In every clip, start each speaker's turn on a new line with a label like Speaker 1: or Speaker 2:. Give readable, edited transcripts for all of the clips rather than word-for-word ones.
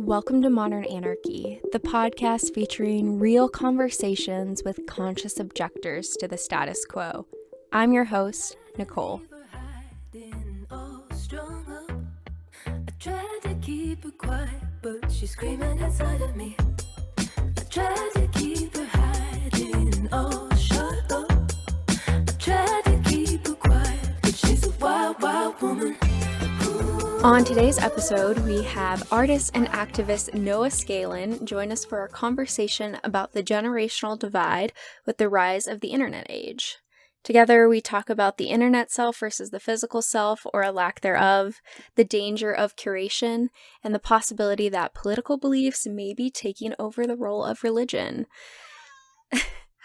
Speaker 1: Welcome to Modern Anarchy, the podcast featuring real conversations with conscious objectors to the status quo. I'm your host, Nicole.
Speaker 2: I tried to keep her quiet, but she's screaming inside of me. I tried to keep her hiding, oh, shut up. I tried to keep her quiet, but she's a wild, wild woman.
Speaker 1: On today's episode, we have artist and activist Noah Scalin join us for a conversation about the generational divide with the rise of the internet age. Together, we talk about the internet self versus the physical self, or a lack thereof, the danger of curation, and the possibility that political beliefs may be taking over the role of religion.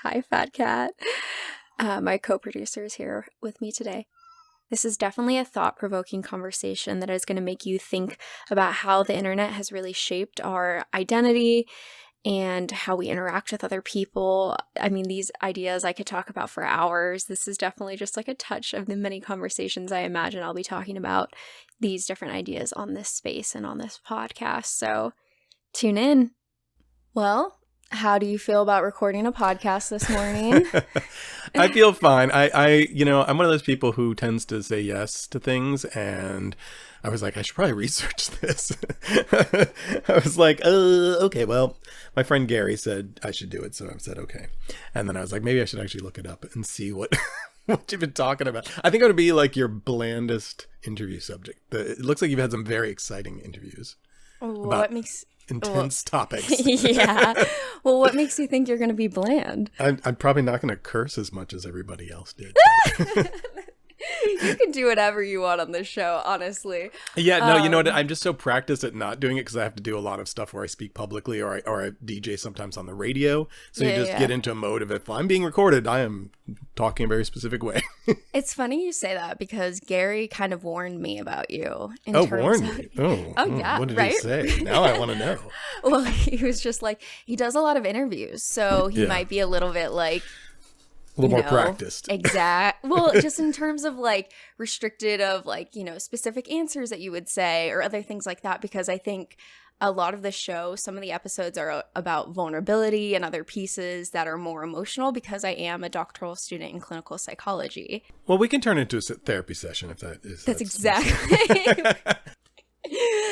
Speaker 1: Hi, Fat Cat. My co-producer is here with me today. This is definitely a thought-provoking conversation that is going to make you think about how the internet has really shaped our identity and how we interact with other people. I mean, these ideas I could talk about for hours. This is definitely just like a touch of the many conversations I imagine I'll be talking about these different ideas on this space and on this podcast. So tune in. Well, how do you feel about recording a podcast this morning?
Speaker 3: I feel fine. I'm one of those people who tends to say yes to things, and I was like, I should probably research this. I was like, okay, well, my friend Gary said I should do it, so I said, okay. And then I was like, maybe I should actually look it up and see what you've been talking about. I think it would be like your blandest interview subject. It looks like you've had some very exciting interviews.
Speaker 1: What makes...
Speaker 3: intense topics.
Speaker 1: Yeah. Well, what makes you think you're going to be bland?
Speaker 3: I'm probably not going to curse as much as everybody else did.
Speaker 1: You can do whatever you want on this show, honestly.
Speaker 3: Yeah, no, you know what? I'm just so practiced at not doing it because I have to do a lot of stuff where I speak publicly or I DJ sometimes on the radio. So you just get into a mode of if I'm being recorded, I am talking a very specific way.
Speaker 1: It's funny you say that because Gary kind of warned me about you.
Speaker 3: Warned me?
Speaker 1: Yeah.
Speaker 3: What did
Speaker 1: right?
Speaker 3: he say? Now I want to know.
Speaker 1: Well, he was just like, he does a lot of interviews, so he might be a little bit like,
Speaker 3: a little more practiced.
Speaker 1: Well, just in terms of like restricted of like, specific answers that you would say or other things like that, because I think a lot of the show, some of the episodes are about vulnerability and other pieces that are more emotional because I am a doctoral student in clinical psychology.
Speaker 3: Well, we can turn it into a therapy session if that is.
Speaker 1: That's exactly.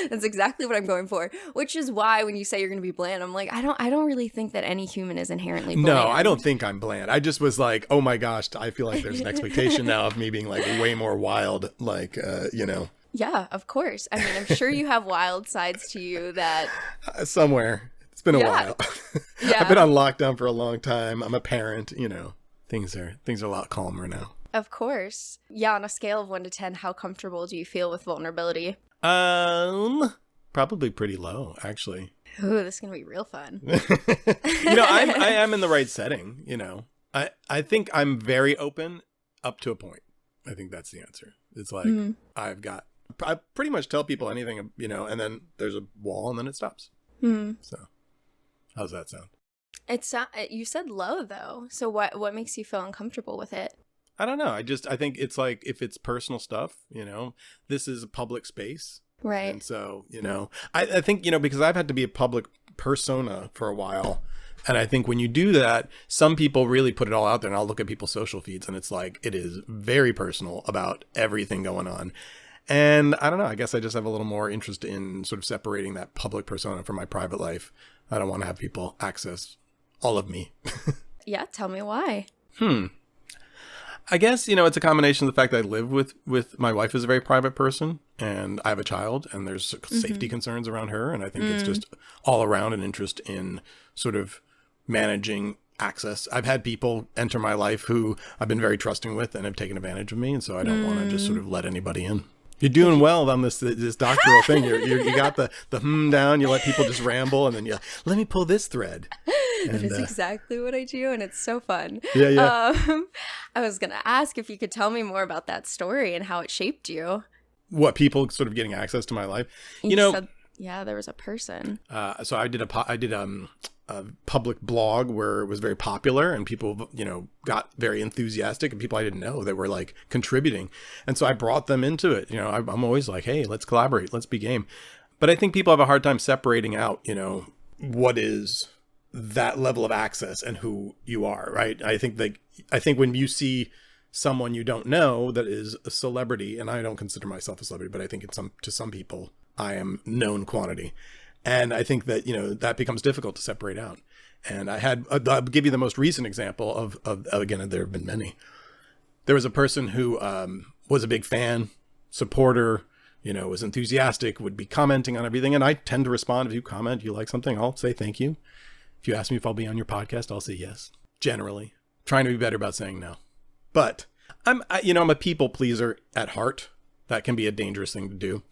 Speaker 1: That's exactly what I'm going for, which is why when you say you're going to be bland, I'm like, I don't really think that any human is inherently bland.
Speaker 3: No, I don't think I'm bland. I just was like, oh my gosh, I feel like there's an expectation now of me being like way more wild, like,
Speaker 1: Yeah, of course. I mean, I'm sure you have wild sides to you that...
Speaker 3: somewhere. It's been a while.
Speaker 1: Yeah.
Speaker 3: I've been on lockdown for a long time. I'm a parent, Things are a lot calmer now.
Speaker 1: Of course. Yeah, on a scale of 1 to 10, how comfortable do you feel with vulnerability?
Speaker 3: Probably pretty low, actually.
Speaker 1: Ooh, this is going to be real fun.
Speaker 3: I am in the right setting, I think I'm very open up to a point. I think that's the answer. It's like, I pretty much tell people anything, and then there's a wall and then it stops. So how's that sound?
Speaker 1: You said low though. So what makes you feel uncomfortable with it?
Speaker 3: I don't know. I think it's like, if it's personal stuff, this is a public space.
Speaker 1: Right.
Speaker 3: And so, I think, because I've had to be a public persona for a while. And I think when you do that, some people really put it all out there, and I'll look at people's social feeds and it's like, it is very personal about everything going on. And I don't know, I guess I just have a little more interest in sort of separating that public persona from my private life. I don't want to have people access all of me.
Speaker 1: Yeah. Tell me why.
Speaker 3: I guess, it's a combination of the fact that I live with my wife is a very private person, and I have a child, and there's safety concerns around her. And I think it's just all around an interest in sort of managing access. I've had people enter my life who I've been very trusting with and have taken advantage of me. And so I don't want to just sort of let anybody in. You're doing well on this doctoral thing. You got the down. You let people just ramble, and then let me pull this thread.
Speaker 1: That is exactly what I do, and it's so fun.
Speaker 3: Yeah.
Speaker 1: I was going to ask if you could tell me more about that story and how it shaped you.
Speaker 3: What, people sort of getting access to my life?
Speaker 1: You said, there was a person.
Speaker 3: So I did a public blog where it was very popular, and people, got very enthusiastic, and people I didn't know, they were like contributing. And so I brought them into it. I'm always like, hey, let's collaborate. Let's be game. But I think people have a hard time separating out, you know, what is that level of access and who you are, right? I think when you see someone you don't know that is a celebrity, and I don't consider myself a celebrity, but I think to some people I am known quantity. And I think that, you know, that becomes difficult to separate out. And I'll give you the most recent example of again, there have been many. There was a person who was a big fan, supporter, you know, was enthusiastic, would be commenting on everything. And I tend to respond. If you comment, you like something, I'll say thank you. If you ask me if I'll be on your podcast, I'll say yes. Generally. Trying to be better about saying no. But I'm a people pleaser at heart. That can be a dangerous thing to do.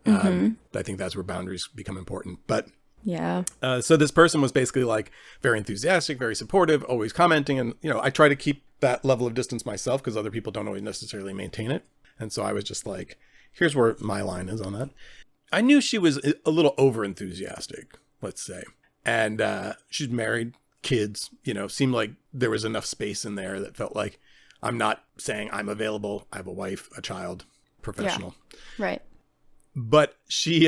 Speaker 3: I think that's where boundaries become important. But
Speaker 1: yeah.
Speaker 3: So this person was basically like very enthusiastic, very supportive, always commenting. And, you know, I try to keep that level of distance myself because other people don't always necessarily maintain it. And so I was just like, here's where my line is on that. I knew she was a little over enthusiastic, let's say. And she's married, kids, you know, seemed like there was enough space in there that felt like I'm not saying I'm available. I have a wife, a child, professional.
Speaker 1: Yeah. Right.
Speaker 3: But she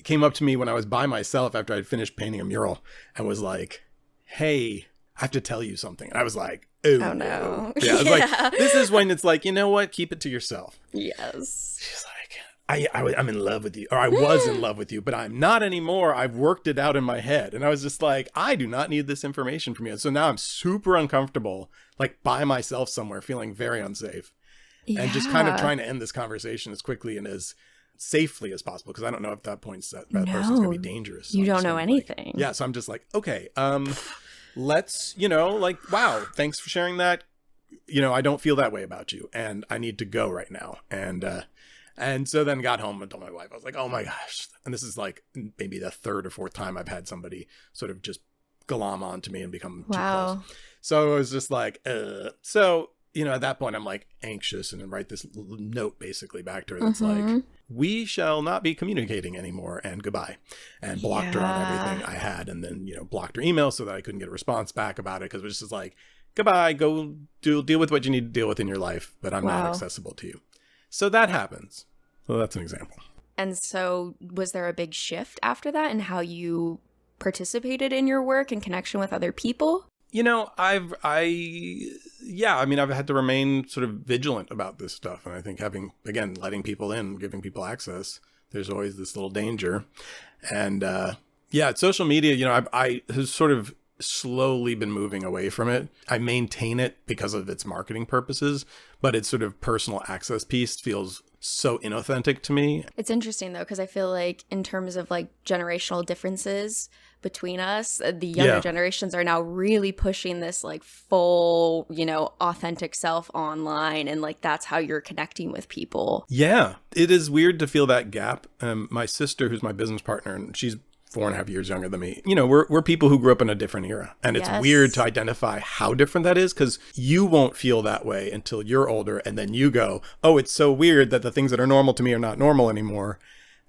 Speaker 3: came up to me when I was by myself after I'd finished painting a mural and was like, hey, I have to tell you something. And I was like, oh no. Yeah, I was like, this is when it's like, you know what? Keep it to yourself.
Speaker 1: Yes.
Speaker 3: She's like, I'm in love with you, or I was in love with you, but I'm not anymore. I've worked it out in my head. And I was just like, I do not need this information from you. So now I'm super uncomfortable, like by myself somewhere, feeling very unsafe. Yeah. And just kind of trying to end this conversation as quickly and as safely as possible, because I don't know if that point that person's gonna be dangerous.
Speaker 1: You don't know anything.
Speaker 3: Yeah, so I'm just like, okay, let's, you know, like, wow, thanks for sharing that. You know, I don't feel that way about you, and I need to go right now. And so then got home and told my wife. I was like, oh my gosh. And this is like maybe the third or fourth time I've had somebody sort of just glom onto me and become too close. So it was just like, so, you know, at that point I'm like anxious and then write this note basically back to her that's like, we shall not be communicating anymore and goodbye. And blocked her on everything I had, and then, you know, blocked her email so that I couldn't get a response back about it, because it was just like, goodbye, go deal with what you need to deal with in your life, but I'm not accessible to you. So that happens. So that's an example.
Speaker 1: And so was there a big shift after that in how you participated in your work in connection with other people?
Speaker 3: You know, I've had to remain sort of vigilant about this stuff. And I think letting people in, giving people access, there's always this little danger. And social media, you know, I have sort of slowly been moving away from it. I maintain it because of its marketing purposes, but its sort of personal access piece feels so inauthentic to me.
Speaker 1: It's interesting though, because I feel like in terms of like generational differences between us, the younger generations are now really pushing this like full, you know, authentic self online, and like that's how you're connecting with people. Yeah,
Speaker 3: it is weird to feel that gap. My sister, who's my business partner, and she's 4.5 years younger than me. You know, we're people who grew up in a different era. And it's weird to identify how different that is, because you won't feel that way until you're older. And then you go, oh, it's so weird that the things that are normal to me are not normal anymore.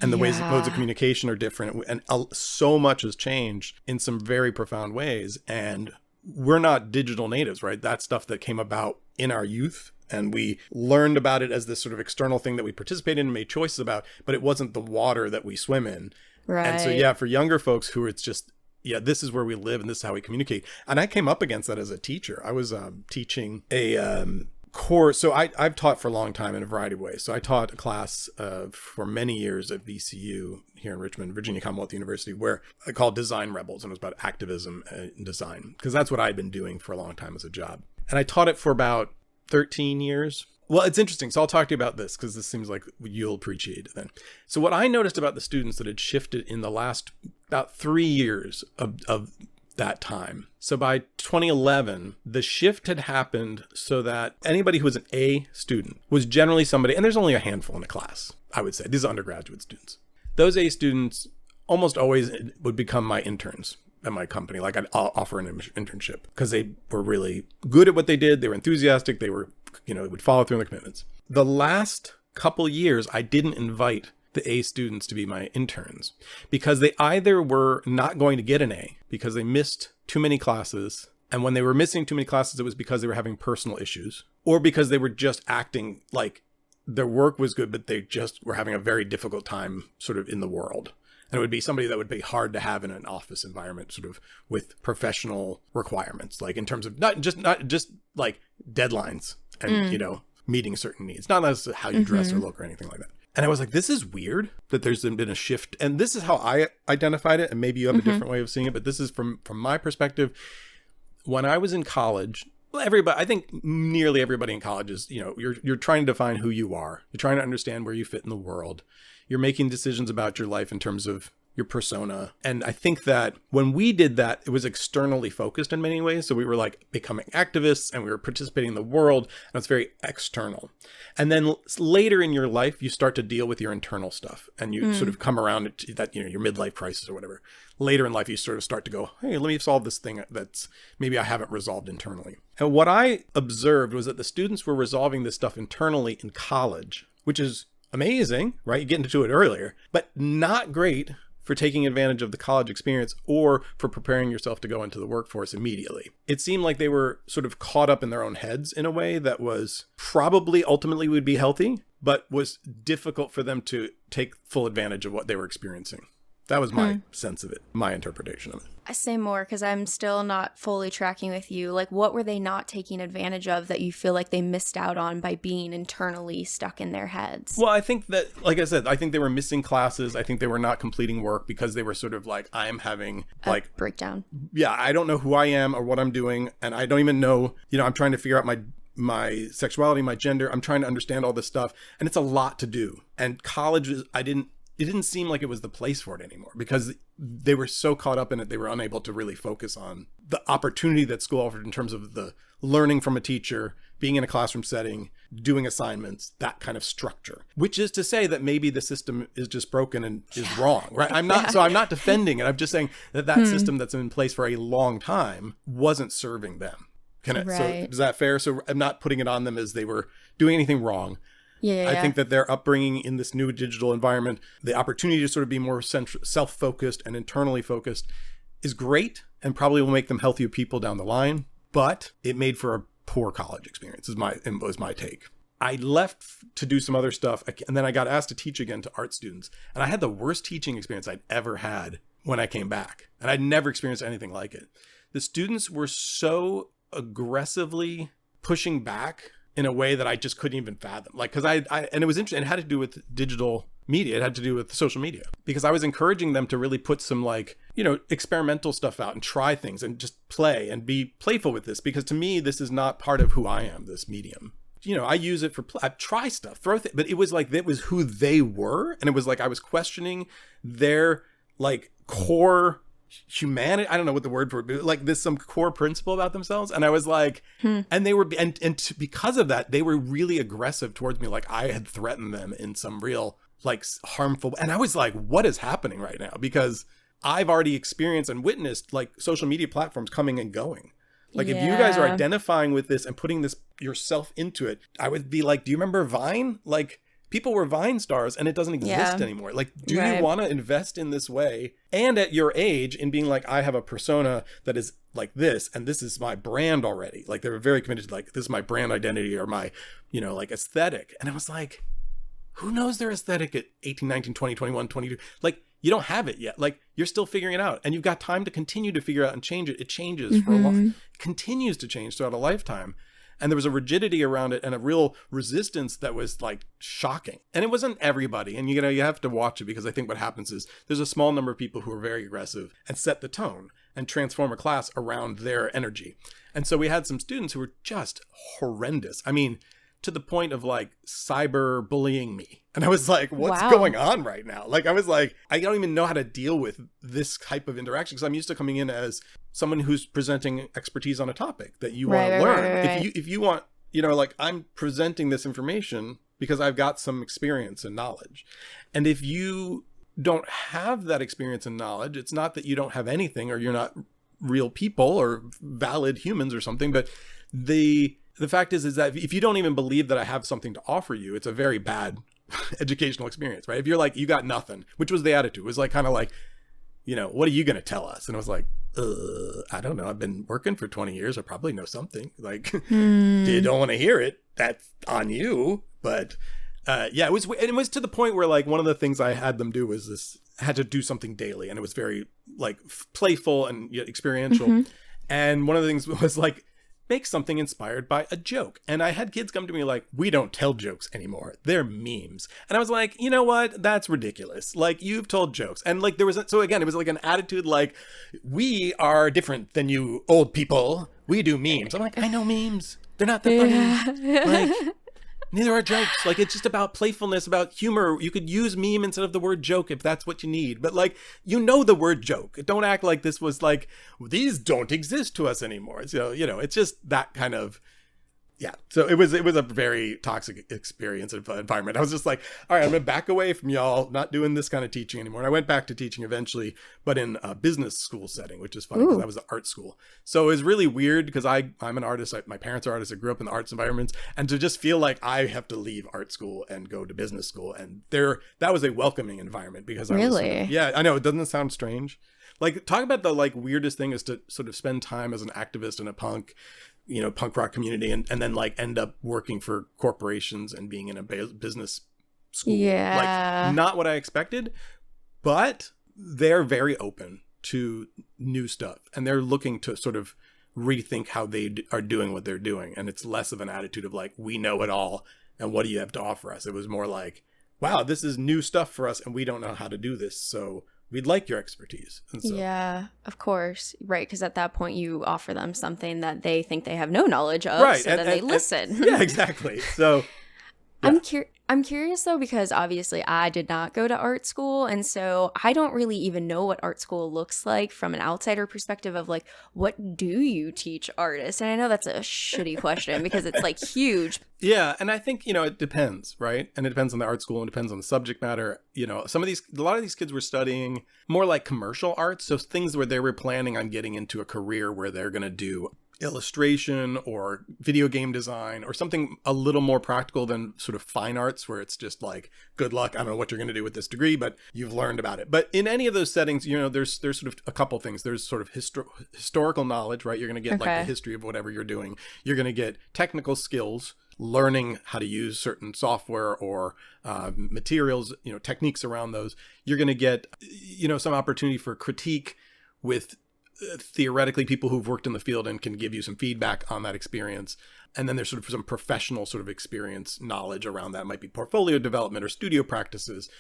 Speaker 3: And the modes of communication are different. And so much has changed in some very profound ways. And we're not digital natives, right? That's stuff that came about in our youth. And we learned about it as this sort of external thing that we participated in and made choices about, but it wasn't the water that we swim in. Right. And so, for younger folks who it's just, this is where we live and this is how we communicate. And I came up against that as a teacher. I was teaching a course. So I've taught for a long time in a variety of ways. So I taught a class for many years at VCU here in Richmond, Virginia Commonwealth University, where I called Design Rebels, and it was about activism in design, because that's what I'd been doing for a long time as a job. And I taught it for about 13 years. Well, it's interesting. So I'll talk to you about this because this seems like you'll appreciate it then. So what I noticed about the students that had shifted in the last about 3 years of that time. So by 2011, the shift had happened so that anybody who was an A student was generally somebody, and there's only a handful in a class, I would say. These are undergraduate students. Those A students almost always would become my interns at my company. Like I'd offer an internship because they were really good at what they did. They were enthusiastic. They were, would follow through on their commitments. The last couple years, I didn't invite the A students to be my interns because they either were not going to get an A because they missed too many classes. And when they were missing too many classes, it was because they were having personal issues, or because they were just acting like their work was good, but they just were having a very difficult time sort of in the world. And it would be somebody that would be hard to have in an office environment, sort of with professional requirements, like in terms of not just like deadlines and, you know, meeting certain needs, not as how you dress or look or anything like that. And I was like, this is weird that there's been a shift. And this is how I identified it. And maybe you have a different way of seeing it, but this is from my perspective. When I was in college, everybody, I think nearly everybody in college is, you know, you're trying to define who you are. You're trying to understand where you fit in the world. You're making decisions about your life in terms of your persona. And I think that when we did that, it was externally focused in many ways. So we were like becoming activists and we were participating in the world, and it's very external. And then later in your life, you start to deal with your internal stuff and you sort of come around to that, you know, your midlife crisis or whatever. Later in life, you sort of start to go, hey, let me solve this thing that's maybe I haven't resolved internally. And what I observed was that the students were resolving this stuff internally in college, which is amazing, right? You get into it earlier, but not great for taking advantage of the college experience or for preparing yourself to go into the workforce immediately. It seemed like they were sort of caught up in their own heads in a way that was probably ultimately would be healthy, but was difficult for them to take full advantage of what they were experiencing. That was my sense of it, my interpretation of it.
Speaker 1: I say more because I'm still not fully tracking with you. Like, what were they not taking advantage of that you feel like they missed out on by being internally stuck in their heads?
Speaker 3: Well, I think that, like I said, I think they were missing classes. I think they were not completing work because they were sort of like, I am having like
Speaker 1: breakdown.
Speaker 3: Yeah, I don't know who I am or what I'm doing. And I don't even know, you know, I'm trying to figure out my sexuality, my gender. I'm trying to understand all this stuff. And it's a lot to do. And college it didn't seem like it was the place for it anymore because they were so caught up in it, they were unable to really focus on the opportunity that school offered in terms of the learning from a teacher, being in a classroom setting, doing assignments, that kind of structure. Which is to say that maybe the system is just broken and is wrong, right? I'm not defending it. I'm just saying that system that's in place for a long time wasn't serving them. So is that fair? So I'm not putting it on them as they were doing anything wrong.
Speaker 1: Yeah.
Speaker 3: I think that their upbringing in this new digital environment, the opportunity to sort of be more self-focused and internally focused is great and probably will make them healthier people down the line, but it made for a poor college experience was my take. I left to do some other stuff, and then I got asked to teach again to art students, and I had the worst teaching experience I'd ever had when I came back, and I'd never experienced anything like it. The students were so aggressively pushing back in a way that I just couldn't even fathom. Like, cause and it was interesting. It had to do with digital media. It had to do with social media because I was encouraging them to really put some like, you know, experimental stuff out and try things and just play and be playful with this. Because to me, this is not part of who I am, this medium. You know, I use it for I try stuff, but it was like, that was who they were. And it was like, I was questioning their like core humanity. I don't know what the word for it, but like this some core principle about themselves. And I was like, and they were, because of that, they were really aggressive towards me. Like I had threatened them in some real like harmful, and I was like, what is happening right now? Because I've already experienced and witnessed like social media platforms coming and going. Like if you guys are identifying with this and putting this yourself into it, I would be like, do you remember Vine? Like people were Vine stars and it doesn't exist anymore. Like, do you want to invest in this way? And at your age in being like, I have a persona that is like this, and this is my brand already. Like they were very committed to like, this is my brand identity or my, you know, like aesthetic. And I was like, who knows their aesthetic at 18, 19, 20, 21, 22? Like you don't have it yet. Like you're still figuring it out and you've got time to continue to figure out and change it. It changes for a long, continues to change throughout a lifetime. And there was a rigidity around it and a real resistance that was like shocking. And it wasn't everybody. And you know, you have to watch it because I think what happens is there's a small number of people who are very aggressive and set the tone and transform a class around their energy. And so we had some students who were just horrendous. I mean, to the point of like cyber bullying me. And I was like, what's going on right now? Like, I was like, I don't even know how to deal with this type of interaction because I'm used to coming in as someone who's presenting expertise on a topic that you want to learn. Right. If you want, you know, like I'm presenting this information because I've got some experience and knowledge. And if you don't have that experience and knowledge, it's not that you don't have anything or you're not real people or valid humans or something, but the fact is that if you don't even believe that I have something to offer you, it's a very bad educational experience, right? If you're like, you got nothing, which was the attitude. It was like, kind of like, you know, what are you going to tell us? And I was like, I don't know. I've been working for 20 years. I probably know something. Like, you don't want to hear it. That's on you. But yeah, it was to the point where like one of the things I had them do was this had to do something daily, and it was very like playful and yet experiential. And one of the things was like, make something inspired by a joke. And I had kids come to me like, we don't tell jokes anymore. They're memes. And I was like, you know what? That's ridiculous. Like, you've told jokes. And like, so again, it was like an attitude like, we are different than you old people. We do memes. I'm like, I know memes. They're not that funny. Like, neither are jokes. Like, it's just about playfulness, about humor. You could use meme instead of the word joke if that's what you need. But like, you know the word joke. Don't act like this was like, these don't exist to us anymore. So, you know, it's just that kind of, yeah. So it was a very toxic experience and environment. I was just like, all right, I'm going to back away from y'all, not doing this kind of teaching anymore. And I went back to teaching eventually, but in a business school setting, which is funny because I was an art school. So it was really weird because I'm an artist. My parents are artists. I grew up in the arts environments, and to just feel like I have to leave art school and go to business school. And that was a welcoming environment because
Speaker 1: really?
Speaker 3: Yeah, I know. It doesn't sound strange. Like, talk about the like weirdest thing is to sort of spend time as an activist in a punk rock community and then like end up working for corporations and being in a business school.
Speaker 1: Yeah.
Speaker 3: Like, not what I expected, but they're very open to new stuff and they're looking to sort of rethink how they are doing what they're doing. And it's less of an attitude of like, we know it all and what do you have to offer us? It was more like, wow, this is new stuff for us and we don't know how to do this. So we'd like your expertise. And so,
Speaker 1: yeah, of course. Right. Because at that point you offer them something that they think they have no knowledge of.
Speaker 3: Right.
Speaker 1: So then they listen.
Speaker 3: Yeah, exactly. So yeah.
Speaker 1: I'm curious though, because obviously I did not go to art school. And so I don't really even know what art school looks like from an outsider perspective of like, what do you teach artists? And I know that's a shitty question because it's like huge.
Speaker 3: Yeah. And I think, it depends, right? And it depends on the art school and it depends on the subject matter. A lot of these kids were studying more like commercial arts. So things where they were planning on getting into a career where they're going to do illustration or video game design or something a little more practical than sort of fine arts where it's just like, good luck, I don't know what you're going to do with this degree, but you've learned about it. But in any of those settings, there's sort of a couple things. There's sort of historical knowledge, right? You're going to get like the history of whatever you're doing. You're going to get technical skills, learning how to use certain software or materials, techniques around those. You're going to get, some opportunity for critique with theoretically people who've worked in the field and can give you some feedback on that experience. And then there's sort of some professional sort of experience knowledge around that. It might be portfolio development or studio practices.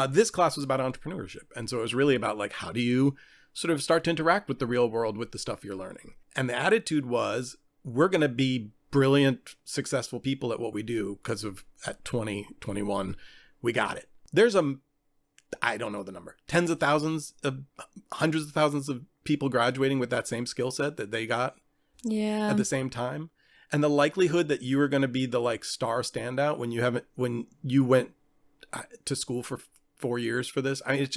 Speaker 3: This class was about entrepreneurship. And so it was really about like, how do you sort of start to interact with the real world with the stuff you're learning? And the attitude was, we're going to be brilliant, successful people at what we do because of at 20, 21, we got it. There's I don't know the number, tens of thousands of hundreds of thousands of people graduating with that same skill set that they got at the same time. And the likelihood that you are going to be the like star standout when you went to school for 4 years for this. I mean,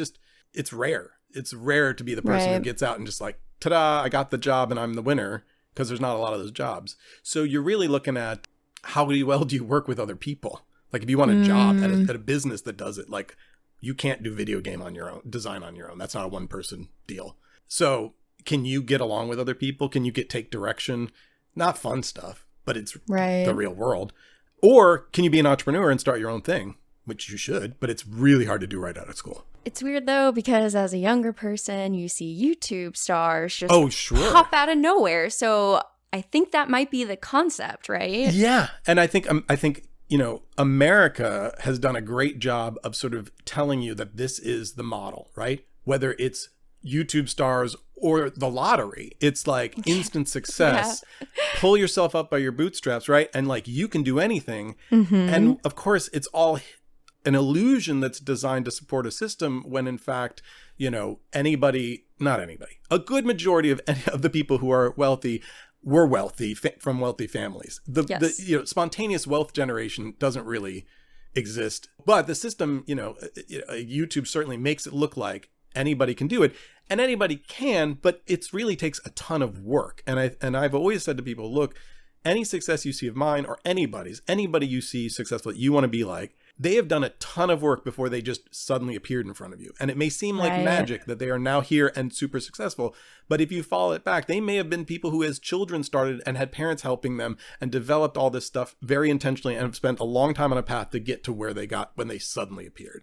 Speaker 3: it's rare. It's rare to be the person who gets out and just like, ta-da, I got the job and I'm the winner, because there's not a lot of those jobs. So you're really looking at how well do you work with other people? Like if you want a job at a business that does it, like you can't do video game on your own, design on your own. That's not a one person deal. So can you get along with other people? Can you take direction? Not fun stuff, but it's the real world. Or can you be an entrepreneur and start your own thing, which you should, but it's really hard to do right out of school.
Speaker 1: It's weird though, because as a younger person, you see YouTube stars just pop out of nowhere. So I think that might be the concept, right?
Speaker 3: Yeah. And I think, America has done a great job of sort of telling you that this is the model, right? Whether it's YouTube stars or the lottery, it's like instant success. Pull yourself up by your bootstraps, right? And like you can do anything. And of course, it's all an illusion that's designed to support a system when in fact, not anybody, a good majority of the people who are wealthy were wealthy from wealthy families. The spontaneous wealth generation doesn't really exist, but the system, YouTube certainly makes it look like anybody can do it, and anybody can, but it really takes a ton of work. And I've always said to people, look, any success you see of mine or anybody you see successful that you want to be like, they have done a ton of work before they just suddenly appeared in front of you. And it may seem like magic that they are now here and super successful, but if you follow it back, they may have been people who as children started and had parents helping them and developed all this stuff very intentionally and have spent a long time on a path to get to where they got when they suddenly appeared.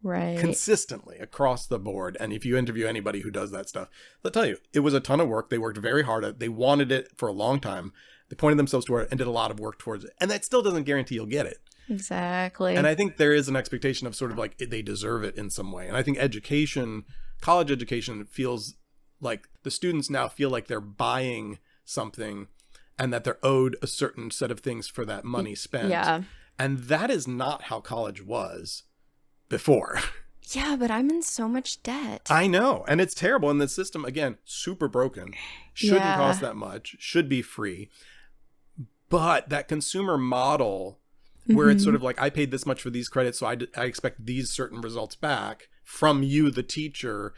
Speaker 1: Right.
Speaker 3: Consistently across the board. And if you interview anybody who does that stuff, they'll tell you it was a ton of work. They worked very hard at it. They wanted it for a long time. They pointed themselves toward it and did a lot of work towards it. And that still doesn't guarantee you'll get it.
Speaker 1: Exactly.
Speaker 3: And I think there is an expectation of sort of like they deserve it in some way. And I think education, college education, feels like the students now feel like they're buying something and that they're owed a certain set of things for that money spent.
Speaker 1: Yeah.
Speaker 3: And that is not how college was before.
Speaker 1: Yeah, but I'm in so much debt.
Speaker 3: I know. And it's terrible. And the system, again, super broken. Shouldn't cost that much. Should be free. But that consumer model where it's sort of like, I paid this much for these credits, so I expect these certain results back from you, the teacher,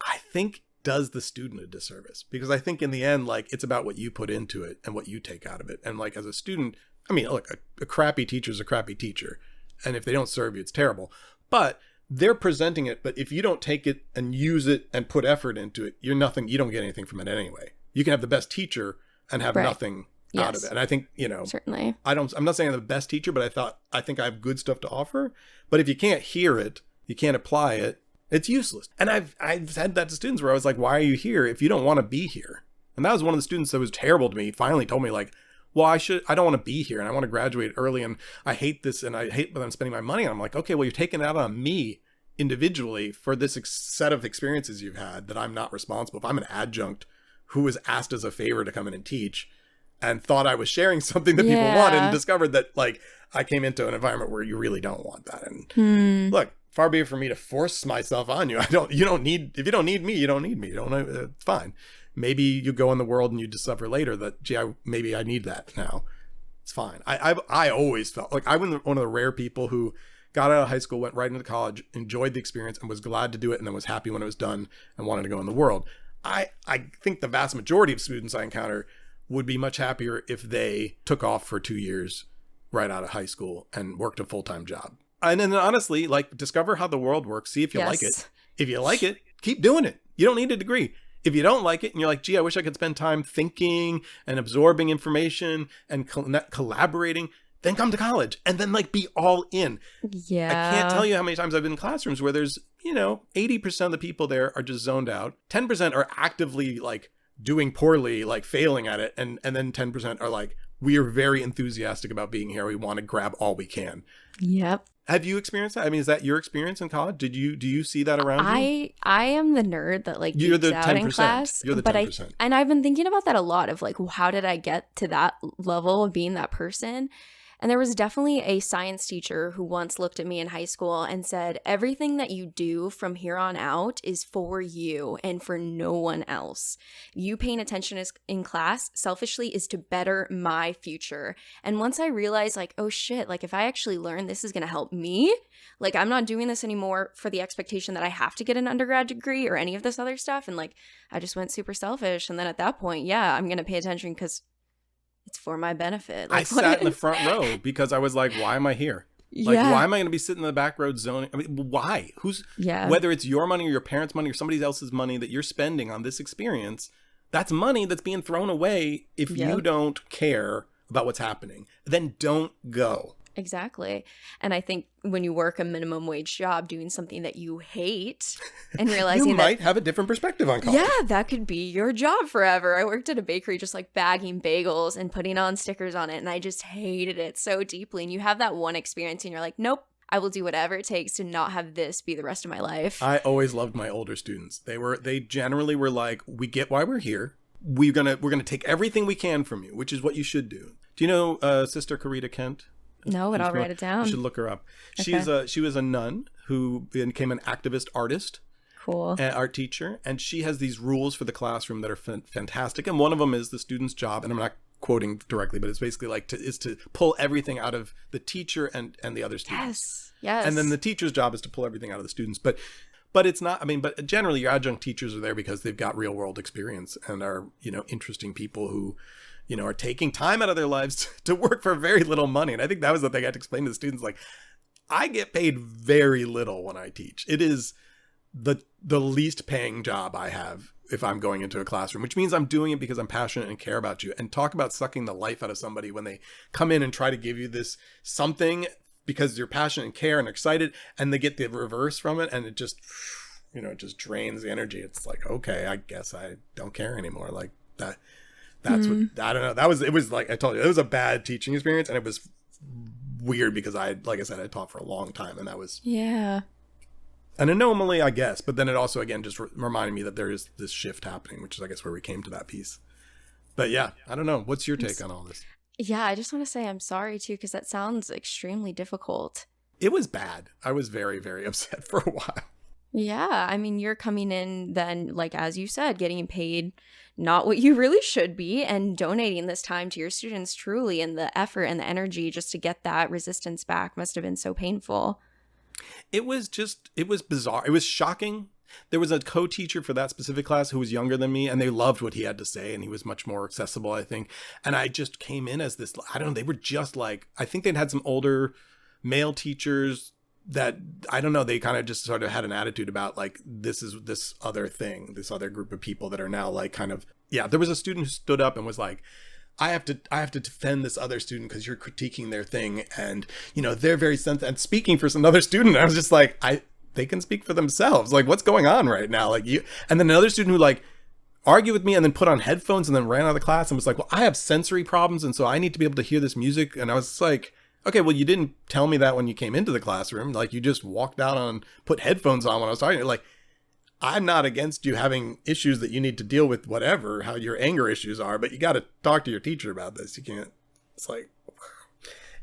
Speaker 3: I think does the student a disservice. Because I think in the end, like, it's about what you put into it and what you take out of it. And like, as a student, I mean, look, a crappy teacher is a crappy teacher. And if they don't serve you, it's terrible. But they're presenting it. But if you don't take it and use it and put effort into it, you're nothing. You don't get anything from it anyway. You can have the best teacher and have nothing out of it. And I think, certainly I'm not saying I'm the best teacher, but I think I have good stuff to offer. But if you can't hear it, you can't apply it, it's useless. And I've said that to students where I was like, why are you here if you don't want to be here? And that was one of the students that was terrible to me, finally told me like, well, I don't want to be here and I want to graduate early and I hate this and I hate that I'm spending my money. And I'm like, okay, well, you're taking it out on me individually for this set of experiences you've had that I'm not responsible. If I'm an adjunct who was asked as a favor to come in and teach and thought I was sharing something that people wanted and discovered that like I came into an environment where you really don't want that. And look, far be it for me to force myself on you. If you don't need me, you don't need me. It's fine. Maybe you go in the world and you discover later that, gee, maybe I need that now. It's fine. I always felt like I was one of the rare people who got out of high school, went right into college, enjoyed the experience and was glad to do it. And then was happy when it was done and wanted to go in the world. I think the vast majority of students I encounter would be much happier if they took off for 2 years right out of high school and worked a full-time job. And then honestly, like, discover how the world works. See if you like it. If you like it, keep doing it. You don't need a degree. If you don't like it and you're like, gee, I wish I could spend time thinking and absorbing information and collaborating, then come to college and then like be all in.
Speaker 1: Yeah.
Speaker 3: I can't tell you how many times I've been in classrooms where there's, 80% of the people there are just zoned out. 10% are actively like doing poorly, like failing at it. And then 10% are like, we are very enthusiastic about being here. We want to grab all we can.
Speaker 1: Yep.
Speaker 3: Have you experienced that? I mean, is that your experience in college? Do you see that around you?
Speaker 1: I am the nerd that like
Speaker 3: you're the
Speaker 1: geeks out
Speaker 3: 10%.
Speaker 1: in class.
Speaker 3: You're the 10%.
Speaker 1: And I've been thinking about that a lot of like, how did I get to that level of being that person? And there was definitely a science teacher who once looked at me in high school and said, everything that you do from here on out is for you and for no one else. You paying attention in class selfishly is to better my future. And once I realized like, oh shit, like if I actually learn this is going to help me, like I'm not doing this anymore for the expectation that I have to get an undergrad degree or any of this other stuff. And like, I just went super selfish. And then at that point, I'm going to pay attention because it's for my benefit. Like,
Speaker 3: I sat in the front row because I was like, why am I here? Like, why am I going to be sitting in the back row zoning? I mean, why? Whether it's your money or your parents' money or somebody else's money that you're spending on this experience, that's money that's being thrown away if you don't care about what's happening. Then don't go.
Speaker 1: Exactly. And I think when you work a minimum wage job doing something that you hate and realizing
Speaker 3: you might have a different perspective on college.
Speaker 1: Yeah, that could be your job forever. I worked at a bakery just like bagging bagels and putting on stickers on it. And I just hated it so deeply. And you have that one experience and you're like, nope, I will do whatever it takes to not have this be the rest of my life.
Speaker 3: I always loved my older students. They generally were like, we get why we're here. We're gonna take everything we can from you, which is what you should do. Do you know Sister Corita Kent?
Speaker 1: No, but I'll write it down.
Speaker 3: You should look her up.
Speaker 1: Okay.
Speaker 3: She was a nun who became an activist artist.
Speaker 1: Cool.
Speaker 3: An art teacher. And she has these rules for the classroom that are fantastic. And one of them is the student's job. And I'm not quoting directly, but it's basically like to pull everything out of the teacher and the other students.
Speaker 1: Yes.
Speaker 3: And then the teacher's job is to pull everything out of the students. But it's not, I mean, but generally your adjunct teachers are there because they've got real world experience and are, interesting people who, are taking time out of their lives to work for very little money. And I think that was the thing I had to explain to the students. Like, I get paid very little when I teach. It is the least paying job I have if I'm going into a classroom, which means I'm doing it because I'm passionate and care about you. And talk about sucking the life out of somebody when they come in and try to give you this something because you're passionate and care and excited, and they get the reverse from it, and it just, it just drains the energy. It's like, okay, I guess I don't care anymore. Like that's what, I don't know. It was like I told you, it was a bad teaching experience, and it was weird because like I said, I taught for a long time, and that was an anomaly, I guess. But then it also, again, just reminded me that there is this shift happening, which is, I guess, where we came to that piece. But yeah, I don't know. What's your take on all this?
Speaker 1: Yeah, I just want to say I'm sorry too, because that sounds extremely difficult.
Speaker 3: It was bad. I was very, very upset for a while.
Speaker 1: Yeah, I mean, you're coming in then, like, as you said, getting paid not what you really should be, and donating this time to your students truly, and the effort and the energy just to get that resistance back must have been so painful.
Speaker 3: It was bizarre. It was shocking. There was a co-teacher for that specific class who was younger than me, and they loved what he had to say, and he was much more accessible, I think. And I just came in as this, I don't know, they were just like, I think they'd had some older male teachers that, I don't know, they kind of just sort of had an attitude about like, this is this other thing, this other group of people that are now like kind of, there was a student who stood up and was like, I have to defend this other student because you're critiquing their thing, and they're very sensitive. And speaking for another student, I was just like, they can speak for themselves. Like, what's going on right now? Like you, and then another student who like argued with me and then put on headphones and then ran out of the class and was like, well, I have sensory problems, and so I need to be able to hear this music. And I was like, okay, well, you didn't tell me that when you came into the classroom. Like, you just walked out and put headphones on when I was talking. Like, I'm not against you having issues that you need to deal with, whatever, how your anger issues are, but you got to talk to your teacher about this. You can't, it's like,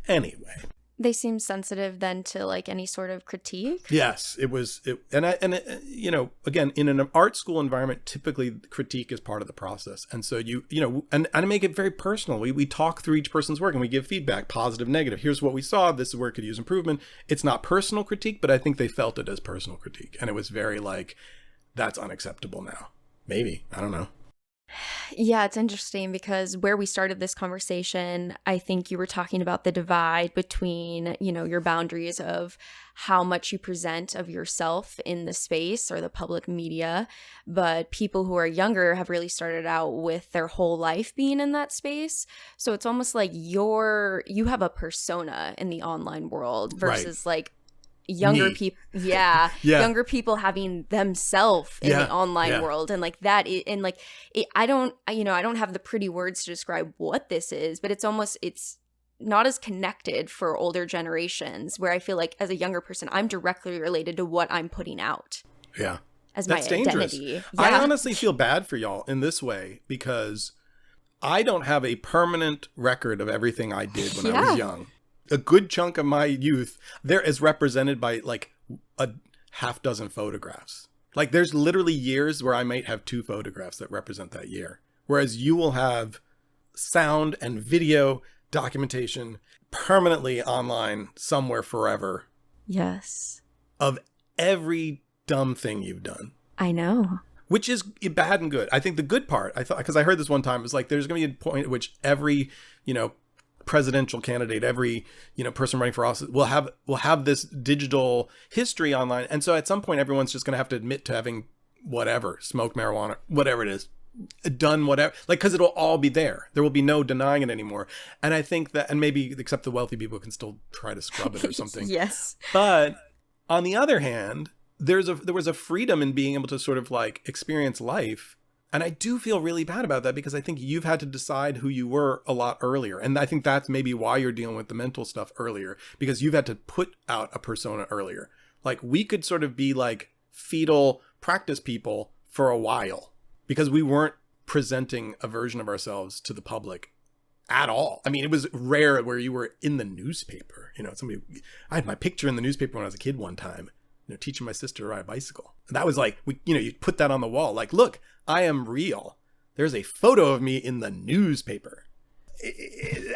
Speaker 3: anyway.
Speaker 1: They seem sensitive then to like any sort of critique.
Speaker 3: Yes, again, in an art school environment, typically critique is part of the process. And so and I make it very personal. We talk through each person's work and we give feedback, positive, negative. Here's what we saw. This is where it could use improvement. It's not personal critique, but I think they felt it as personal critique. And it was very like, that's unacceptable now. Maybe, I don't know.
Speaker 1: Yeah, it's interesting because where we started this conversation, I think you were talking about the divide between, your boundaries of how much you present of yourself in the space or the public media. But people who are younger have really started out with their whole life being in that space. So it's almost like you have a persona in the online world versus like younger people younger people having themselves in the online world, and like that and like I don't have the pretty words to describe what this is, but it's not as connected for older generations, where I feel like as a younger person I'm directly related to what I'm putting out as that's my dangerous identity.
Speaker 3: I honestly feel bad for y'all in this way because I don't have a permanent record of everything I did when I was young. A good chunk of my youth there is represented by like a half dozen photographs. Like, there's literally years where I might have 2 photographs that represent that year. Whereas you will have sound and video documentation permanently online somewhere forever.
Speaker 1: Yes.
Speaker 3: Of every dumb thing you've done.
Speaker 1: I know.
Speaker 3: Which is bad and good. I think the good part, I thought, because I heard this one time, was like, there's going to be a point at which every, presidential candidate, every person running for office will have this digital history online, and so at some point everyone's just going to have to admit to having whatever, smoked marijuana, whatever it is, done whatever, like, because it'll all be there will be no denying it anymore. And I think that, and maybe except the wealthy people can still try to scrub it or something.
Speaker 1: Yes,
Speaker 3: but on the other hand, there was a freedom in being able to sort of like experience life. And I do feel really bad about that because I think you've had to decide who you were a lot earlier. And I think that's maybe why you're dealing with the mental stuff earlier, because you've had to put out a persona earlier. Like, we could sort of be like fetal practice people for a while because we weren't presenting a version of ourselves to the public at all. I mean, it was rare where you were in the newspaper. I had my picture in the newspaper when I was a kid one time. Teaching my sister to ride a bicycle. And that was like, you put that on the wall. Like, look, I am real. There's a photo of me in the newspaper.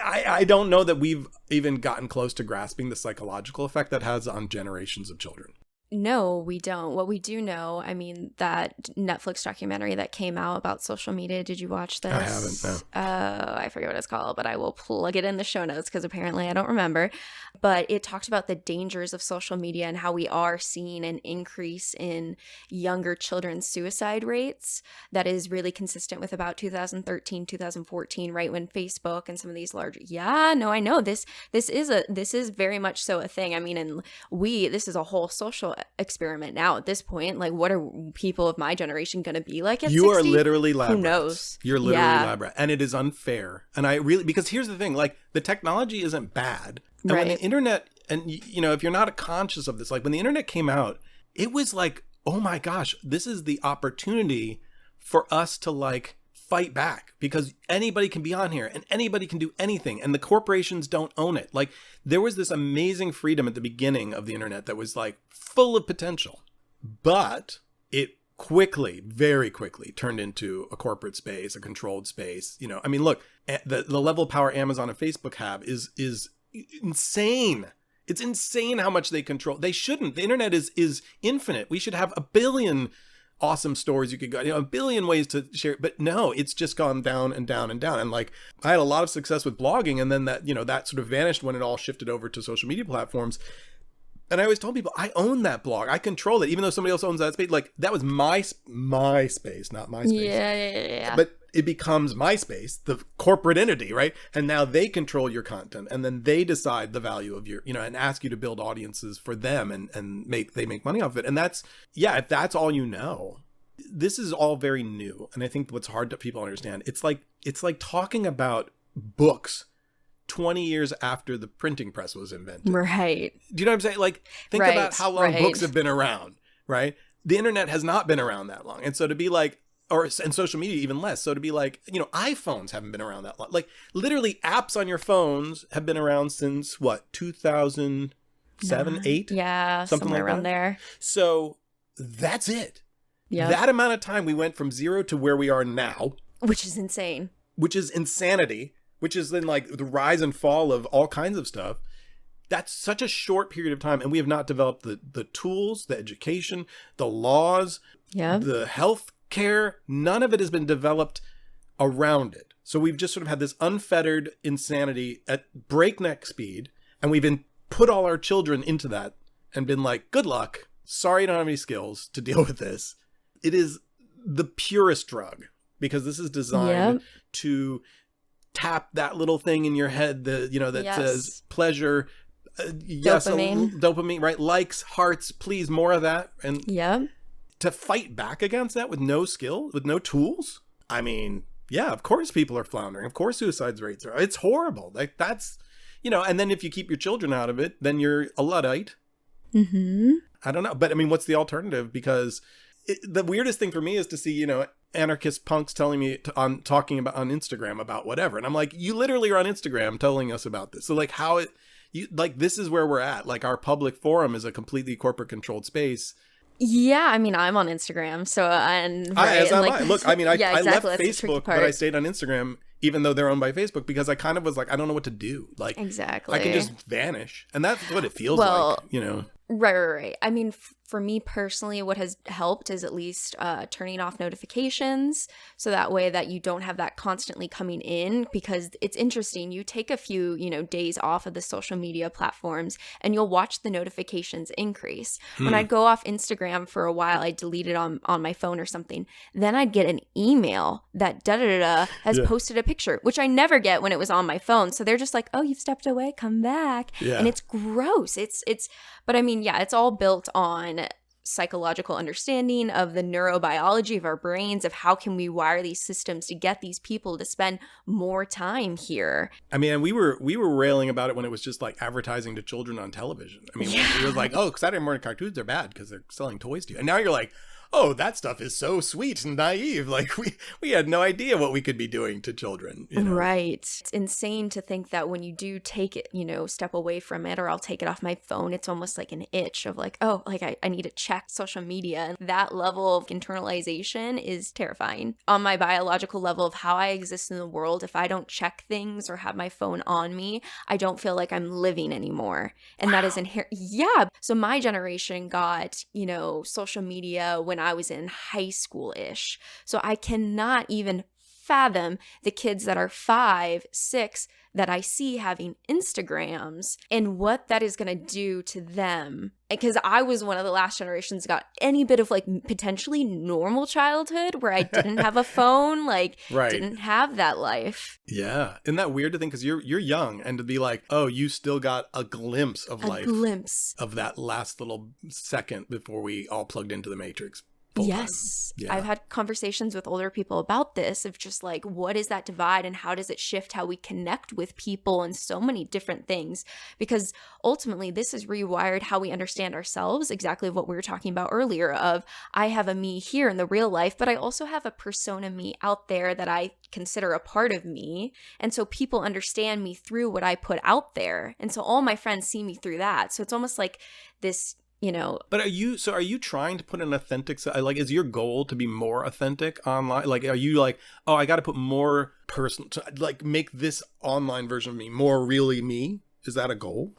Speaker 3: I don't know that we've even gotten close to grasping the psychological effect that has on generations of children.
Speaker 1: No, we don't. What we do know, I mean, that Netflix documentary that came out about social media, did you watch this?
Speaker 3: I haven't, no.
Speaker 1: I forget what it's called, but I will plug it in the show notes because apparently I don't remember. But it talked about the dangers of social media and how we are seeing an increase in younger children's suicide rates that is really consistent with about 2013, 2014, right when Facebook and some of these large, I know this is very much so a thing. I mean, and this is a whole social experiment now at this point. Like, what are people of my generation going to be like at 60?
Speaker 3: You are literally lab rats.
Speaker 1: Who knows?
Speaker 3: You're literally lab rat. And it is unfair. And because here's the thing, like, the technology isn't bad. And when the internet, and you know, if you're not conscious of this, like when the internet came out, it was like, oh my gosh, this is the opportunity for us to like fight back, because anybody can be on here and anybody can do anything and the corporations don't own it. Like, there was this amazing freedom at the beginning of the internet that was like full of potential, but it very quickly turned into a corporate space, a controlled space. You know, I mean, look, the level of power Amazon and Facebook have is insane. It's insane how much they control. They shouldn't. The internet is infinite. We should have a billion awesome stories you could go, a billion ways to share. But no, it's just gone down and down and down. And like, I had a lot of success with blogging, and then that sort of vanished when it all shifted over to social media platforms. And I always told people, I own that blog. I control it, even though somebody else owns that space. Like, that was my space, not my space.
Speaker 1: Yeah.
Speaker 3: But it becomes MySpace, the corporate entity, right? And now they control your content, and then they decide the value of your, and ask you to build audiences for them, and they make money off of it. And that's, if that's all you know, this is all very new. And I think what's hard to people understand, it's like talking about books 20 years after the printing press was invented.
Speaker 1: Right.
Speaker 3: Do you know what I'm saying? Like, think about how long books have been around, right? The internet has not been around that long. And so to be like, and social media even less. So to be like, iPhones haven't been around that long. Like, literally apps on your phones have been around since what, 2007, 8?
Speaker 1: Yeah, something like around there.
Speaker 3: So that's it.
Speaker 1: Yeah.
Speaker 3: That amount of time we went from zero to where we are now.
Speaker 1: Which is insane.
Speaker 3: Which is insanity. Which is then like the rise and fall of all kinds of stuff. That's such a short period of time. And we have not developed the tools, the education, the laws, the health care. None of it has been developed around it. So we've just sort of had this unfettered insanity at breakneck speed. And we've put all our children into that and been like, good luck. Sorry you don't have any skills to deal with this. It is the purest drug, because this is designed to tap that little thing in your head that says pleasure, dopamine, right? Likes, hearts, please, more of that. And to fight back against that with no skill, with no tools, I mean, of course people are floundering. Of course suicide rates are. It's horrible. Like, that's, and then if you keep your children out of it, then you're a Luddite.
Speaker 1: Mm-hmm.
Speaker 3: I don't know. But I mean, what's the alternative? Because the weirdest thing for me is to see, anarchist punks telling me talking about on Instagram about whatever. And I'm like, you literally are on Instagram telling us about this. So like, this is where we're at. Like, our public forum is a completely corporate controlled space.
Speaker 1: Yeah, I mean, I'm on Instagram, so
Speaker 3: I look, I mean, I left Facebook, but I stayed on Instagram, even though they're owned by Facebook, because I kind of was like, I don't know what to do. Like,
Speaker 1: exactly,
Speaker 3: I can just vanish, and that's what it feels like,
Speaker 1: Right. I mean, for me personally, what has helped is at least turning off notifications, so that way that you don't have that constantly coming in, because it's interesting. You take a few, days off of the social media platforms and you'll watch the notifications increase. When I'd go off Instagram for a while, I'd delete it on my phone or something. Then I'd get an email that has posted a picture, which I never get when it was on my phone. So they're just like, oh, you've stepped away, come back. Yeah. And it's gross. But I mean, it's all built on psychological understanding of the neurobiology of our brains, of how can we wire these systems to get these people to spend more time here.
Speaker 3: I mean, we were railing about it when it was just like advertising to children on television. I mean, it was like, oh, Saturday morning cartoons are bad because they're selling toys to you. And now you're like, oh, that stuff is so sweet and naive. Like we had no idea what we could be doing to children. You know?
Speaker 1: Right. It's insane to think that when you do take it, step away from it, or I'll take it off my phone, it's almost like an itch of like, oh, like I need to check social media. And that level of internalization is terrifying. On my biological level of how I exist in the world, if I don't check things or have my phone on me, I don't feel like I'm living anymore. And that is inherent. Yeah. So my generation got, social media when I was in high school-ish. So I cannot even fathom the kids that are 5, 6 that I see having Instagrams and what that is going to do to them. Because I was one of the last generations that got any bit of like potentially normal childhood where I didn't have a phone, like
Speaker 3: right.
Speaker 1: Didn't have that life.
Speaker 3: Yeah. Isn't that weird to think? Because you're young, and to be like, oh, you still got a glimpse of life. A glimpse. Of that last little second before we all plugged into the Matrix.
Speaker 1: Yes. Yeah. I've had conversations with older people about this of just like, what is that divide and how does it shift how we connect with people and so many different things? Because ultimately this has rewired how we understand ourselves, exactly what we were talking about earlier of I have a me here in the real life, but I also have a persona me out there that I consider a part of me. And so people understand me through what I put out there. And so all my friends see me through that. So it's almost like this,
Speaker 3: But are you trying to put an authentic, like, is your goal to be more authentic online? Like, are you like, oh, I got to put more personal, like make this online version of me more really me? Is that a goal?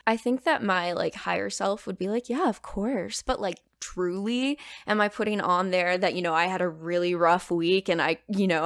Speaker 1: I think that my like higher self would be like, yeah, of course. But like, truly, am I putting on there that, I had a really rough week and I,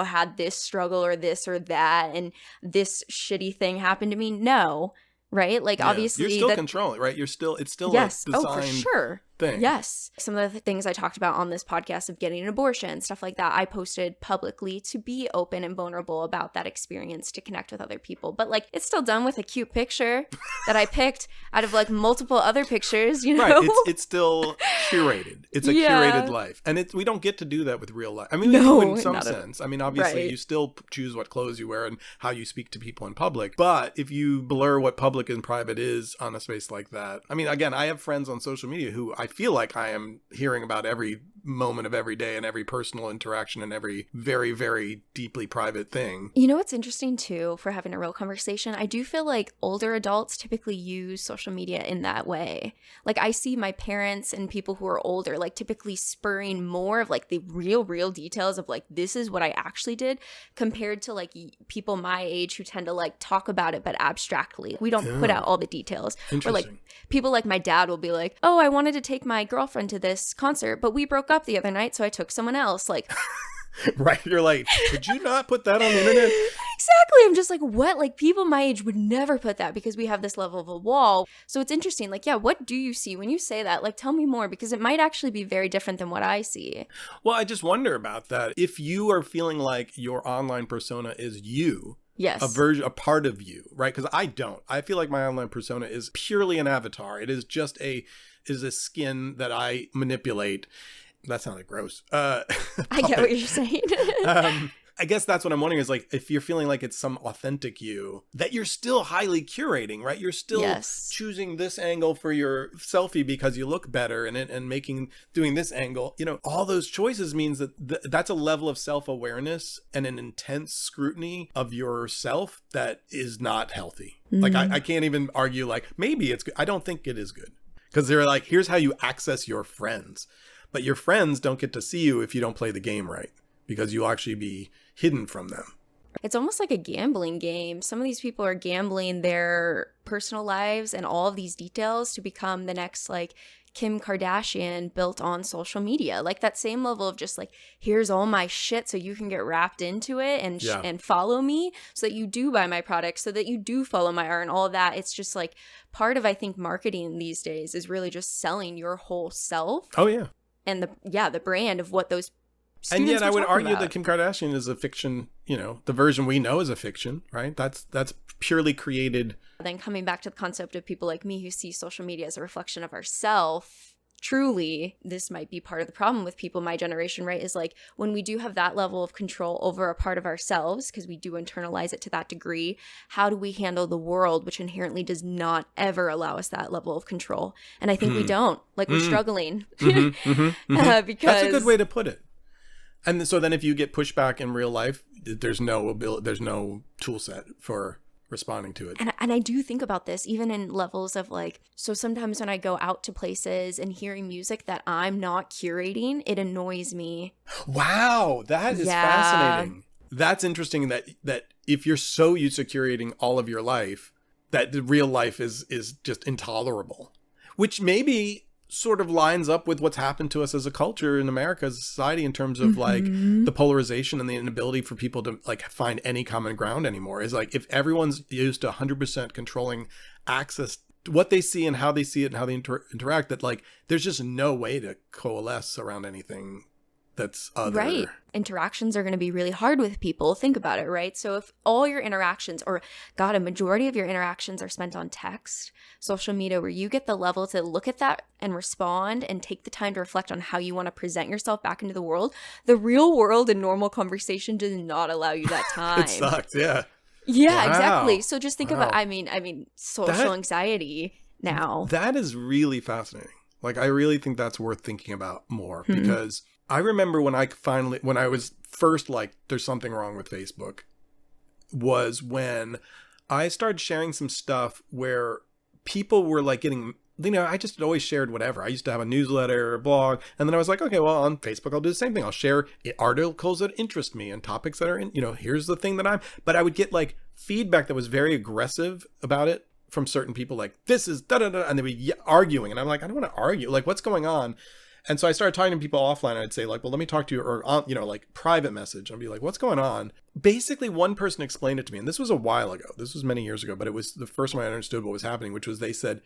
Speaker 1: had this struggle or this or that and this shitty thing happened to me? No. Right? Like, yeah. Obviously
Speaker 3: you're still controlling, right? It's still
Speaker 1: yes.
Speaker 3: a designed
Speaker 1: for sure.
Speaker 3: thing.
Speaker 1: Yes. Some of the things I talked about on this podcast of getting an abortion, stuff like that, I posted publicly to be open and vulnerable about that experience to connect with other people. But like, it's still done with a cute picture that I picked out of like multiple other pictures,
Speaker 3: Right. It's still curated. It's a curated life. And we don't get to do that with real life. I mean, we do in some sense. I mean, obviously you still choose what clothes you wear and how you speak to people in public. But if you blur what public and private is on a space like that, I mean, again, I have friends on social media who I feel like I am hearing about every moment of every day and every personal interaction and every very, very deeply private thing.
Speaker 1: What's interesting too, for having a real conversation, I do feel like older adults typically use social media in that way. Like I see my parents and people who are older, like typically spurring more of like the real details of like, this is what I actually did, compared to like people my age who tend to like talk about it, but abstractly. We don't put out all the details. Or like people like my dad will be like, oh, I wanted to take my girlfriend to this concert, but we broke up the other night, so I took someone else. Like,
Speaker 3: right? You're like, did you not put that on the internet?
Speaker 1: Exactly. I'm just like, what? Like, people my age would never put that because we have this level of a wall. So it's interesting. Like, yeah, what do you see when you say that? Like, tell me more, because it might actually be very different than what I see.
Speaker 3: Well, I just wonder about that. If you are feeling like your online persona is you,
Speaker 1: yes,
Speaker 3: a part of you, right? Because I don't. I feel like my online persona is purely an avatar. It is just a skin that I manipulate. That sounded gross.
Speaker 1: I get what you're saying.
Speaker 3: I guess that's what I'm wondering is like, if you're feeling like it's some authentic you that you're still highly curating, right? You're still choosing this angle for your selfie because you look better in it and doing this angle, all those choices means that that's a level of self-awareness and an intense scrutiny of yourself that is not healthy. Mm-hmm. Like I can't even argue like, maybe it's good. I don't think it is good because they're like, here's how you access your friends. But your friends don't get to see you if you don't play the game right, because you'll actually be hidden from them.
Speaker 1: It's almost like a gambling game. Some of these people are gambling their personal lives and all of these details to become the next like Kim Kardashian built on social media. Like that same level of just like, here's all my shit so you can get wrapped into it and follow me so that you do buy my products, so that you do follow my art and all of that. It's just like part of, I think, marketing these days is really just selling your whole self.
Speaker 3: Oh, yeah.
Speaker 1: And the brand of what those students
Speaker 3: and yet I would argue
Speaker 1: about.
Speaker 3: that Kim Kardashian is a fiction, the version we know is a fiction, right? That's purely created.
Speaker 1: Then coming back to the concept of people like me who see social media as a reflection of ourselves, truly, this might be part of the problem with people my generation, right, is like when we do have that level of control over a part of ourselves, because we do internalize it to that degree, how do we handle the world, which inherently does not ever allow us that level of control? And I think we don't. Like, we're struggling. Because
Speaker 3: That's a good way to put it. And so then if you get pushback in real life, there's no tool set for responding to it.
Speaker 1: And I do think about this even in levels of like, so sometimes when I go out to places and hearing music that I'm not curating, it annoys me.
Speaker 3: Wow, that is fascinating. That's interesting that if you're so used to curating all of your life, that the real life is just intolerable, which maybe sort of lines up with what's happened to us as a culture in America, as a society, in terms of like the polarization and the inability for people to like find any common ground anymore. Is like, if everyone's used to 100% controlling access to what they see and how they see it and how they interact, that like there's just no way to coalesce around anything that's other.
Speaker 1: Right. Interactions are going to be really hard with people. Think about it, right? So if all your interactions, or God, a majority of your interactions are spent on text, social media, where you get the level to look at that and respond and take the time to reflect on how you want to present yourself back into the world, the real world and normal conversation does not allow you that time.
Speaker 3: It sucks, yeah.
Speaker 1: Yeah,
Speaker 3: Wow.
Speaker 1: Exactly. So just think about, I mean, social anxiety now.
Speaker 3: That is really fascinating. Like, I really think that's worth thinking about more, because I remember when I was first like, there's something wrong with Facebook, was when I started sharing some stuff where people were like getting, I just always shared whatever. I used to have a newsletter, a blog, and then I was like, okay, well, on Facebook, I'll do the same thing. I'll share articles that interest me and topics that are here's the thing that but I would get like feedback that was very aggressive about it from certain people, like, this is da-da-da, and they'd be arguing. And I'm like, I don't want to argue. Like, what's going on? And so I started talking to people offline. I'd say like, well, let me talk to you, or, like private message. I'd be like, what's going on? Basically, one person explained it to me. And this was a while ago. This was many years ago, but it was the first time I understood what was happening, which was they said,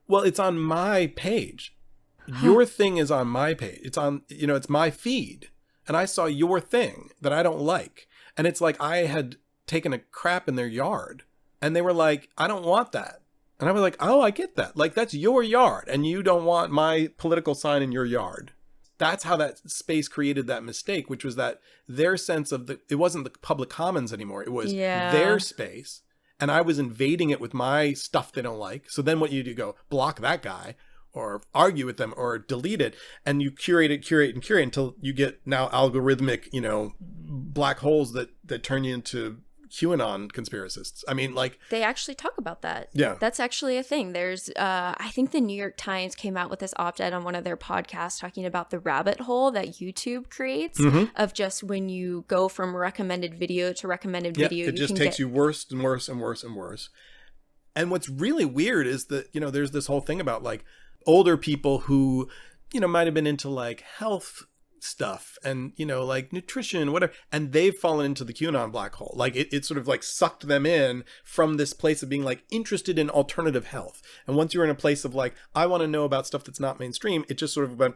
Speaker 3: well, it's on my page. Your thing is on my page. It's on, it's my feed. And I saw your thing that I don't like. And it's like I had taken a crap in their yard. And they were like, I don't want that. And I was like, oh, I get that. Like, that's your yard, and you don't want my political sign in your yard. That's how that space created that mistake, which was that their sense of it wasn't the public commons anymore. It was their space. And I was invading it with my stuff they don't like. So then what you do, go block that guy, or argue with them, or delete it. And you curate until you get now algorithmic, black holes that turn you into QAnon conspiracists. I mean, like,
Speaker 1: they actually talk about that.
Speaker 3: Yeah.
Speaker 1: That's actually a thing. There's, I think the New York Times came out with this op-ed on one of their podcasts talking about the rabbit hole that YouTube creates of just when you go from recommended video to recommended video.
Speaker 3: It just takes you worse and worse and worse and worse. And what's really weird is that, there's this whole thing about like older people who, might have been into like health stuff and like nutrition, whatever, and they've fallen into the QAnon black hole. Like it sort of like sucked them in from this place of being like interested in alternative health. And once you're in a place of like, I want to know about stuff that's not mainstream, it just sort of went,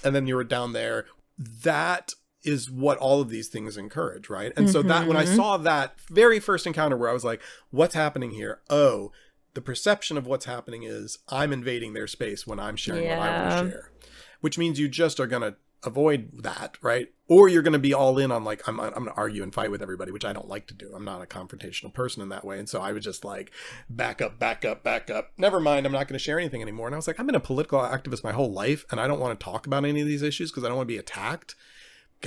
Speaker 3: and then you were down there. That is what all of these things encourage, right? And so that when I saw that very first encounter where I was like, what's happening here? Oh, the perception of what's happening is I'm invading their space when I'm sharing what I want to share, which means you just are going to avoid that, right? Or you're going to be all in on like, I'm going to argue and fight with everybody, which I don't like to do. I'm not a confrontational person in that way. And so I was just like, back up. Never mind. I'm not going to share anything anymore. And I was like, I've been a political activist my whole life, and I don't want to talk about any of these issues because I don't want to be attacked.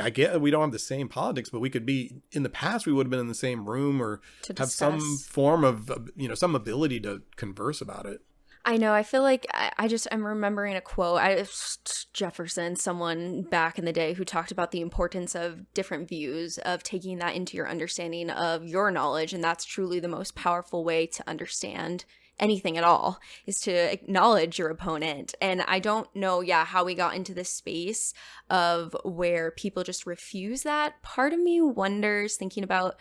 Speaker 3: I get we don't have the same politics, but we could be, in the past, we would have been in the same room or have some form of, some ability to converse about it.
Speaker 1: I know. I feel like I'm remembering a quote. Jefferson, someone back in the day who talked about the importance of different views, of taking that into your understanding of your knowledge. And that's truly the most powerful way to understand anything at all, is to acknowledge your opponent. And I don't know, how we got into this space of where people just refuse that. Part of me wonders, thinking about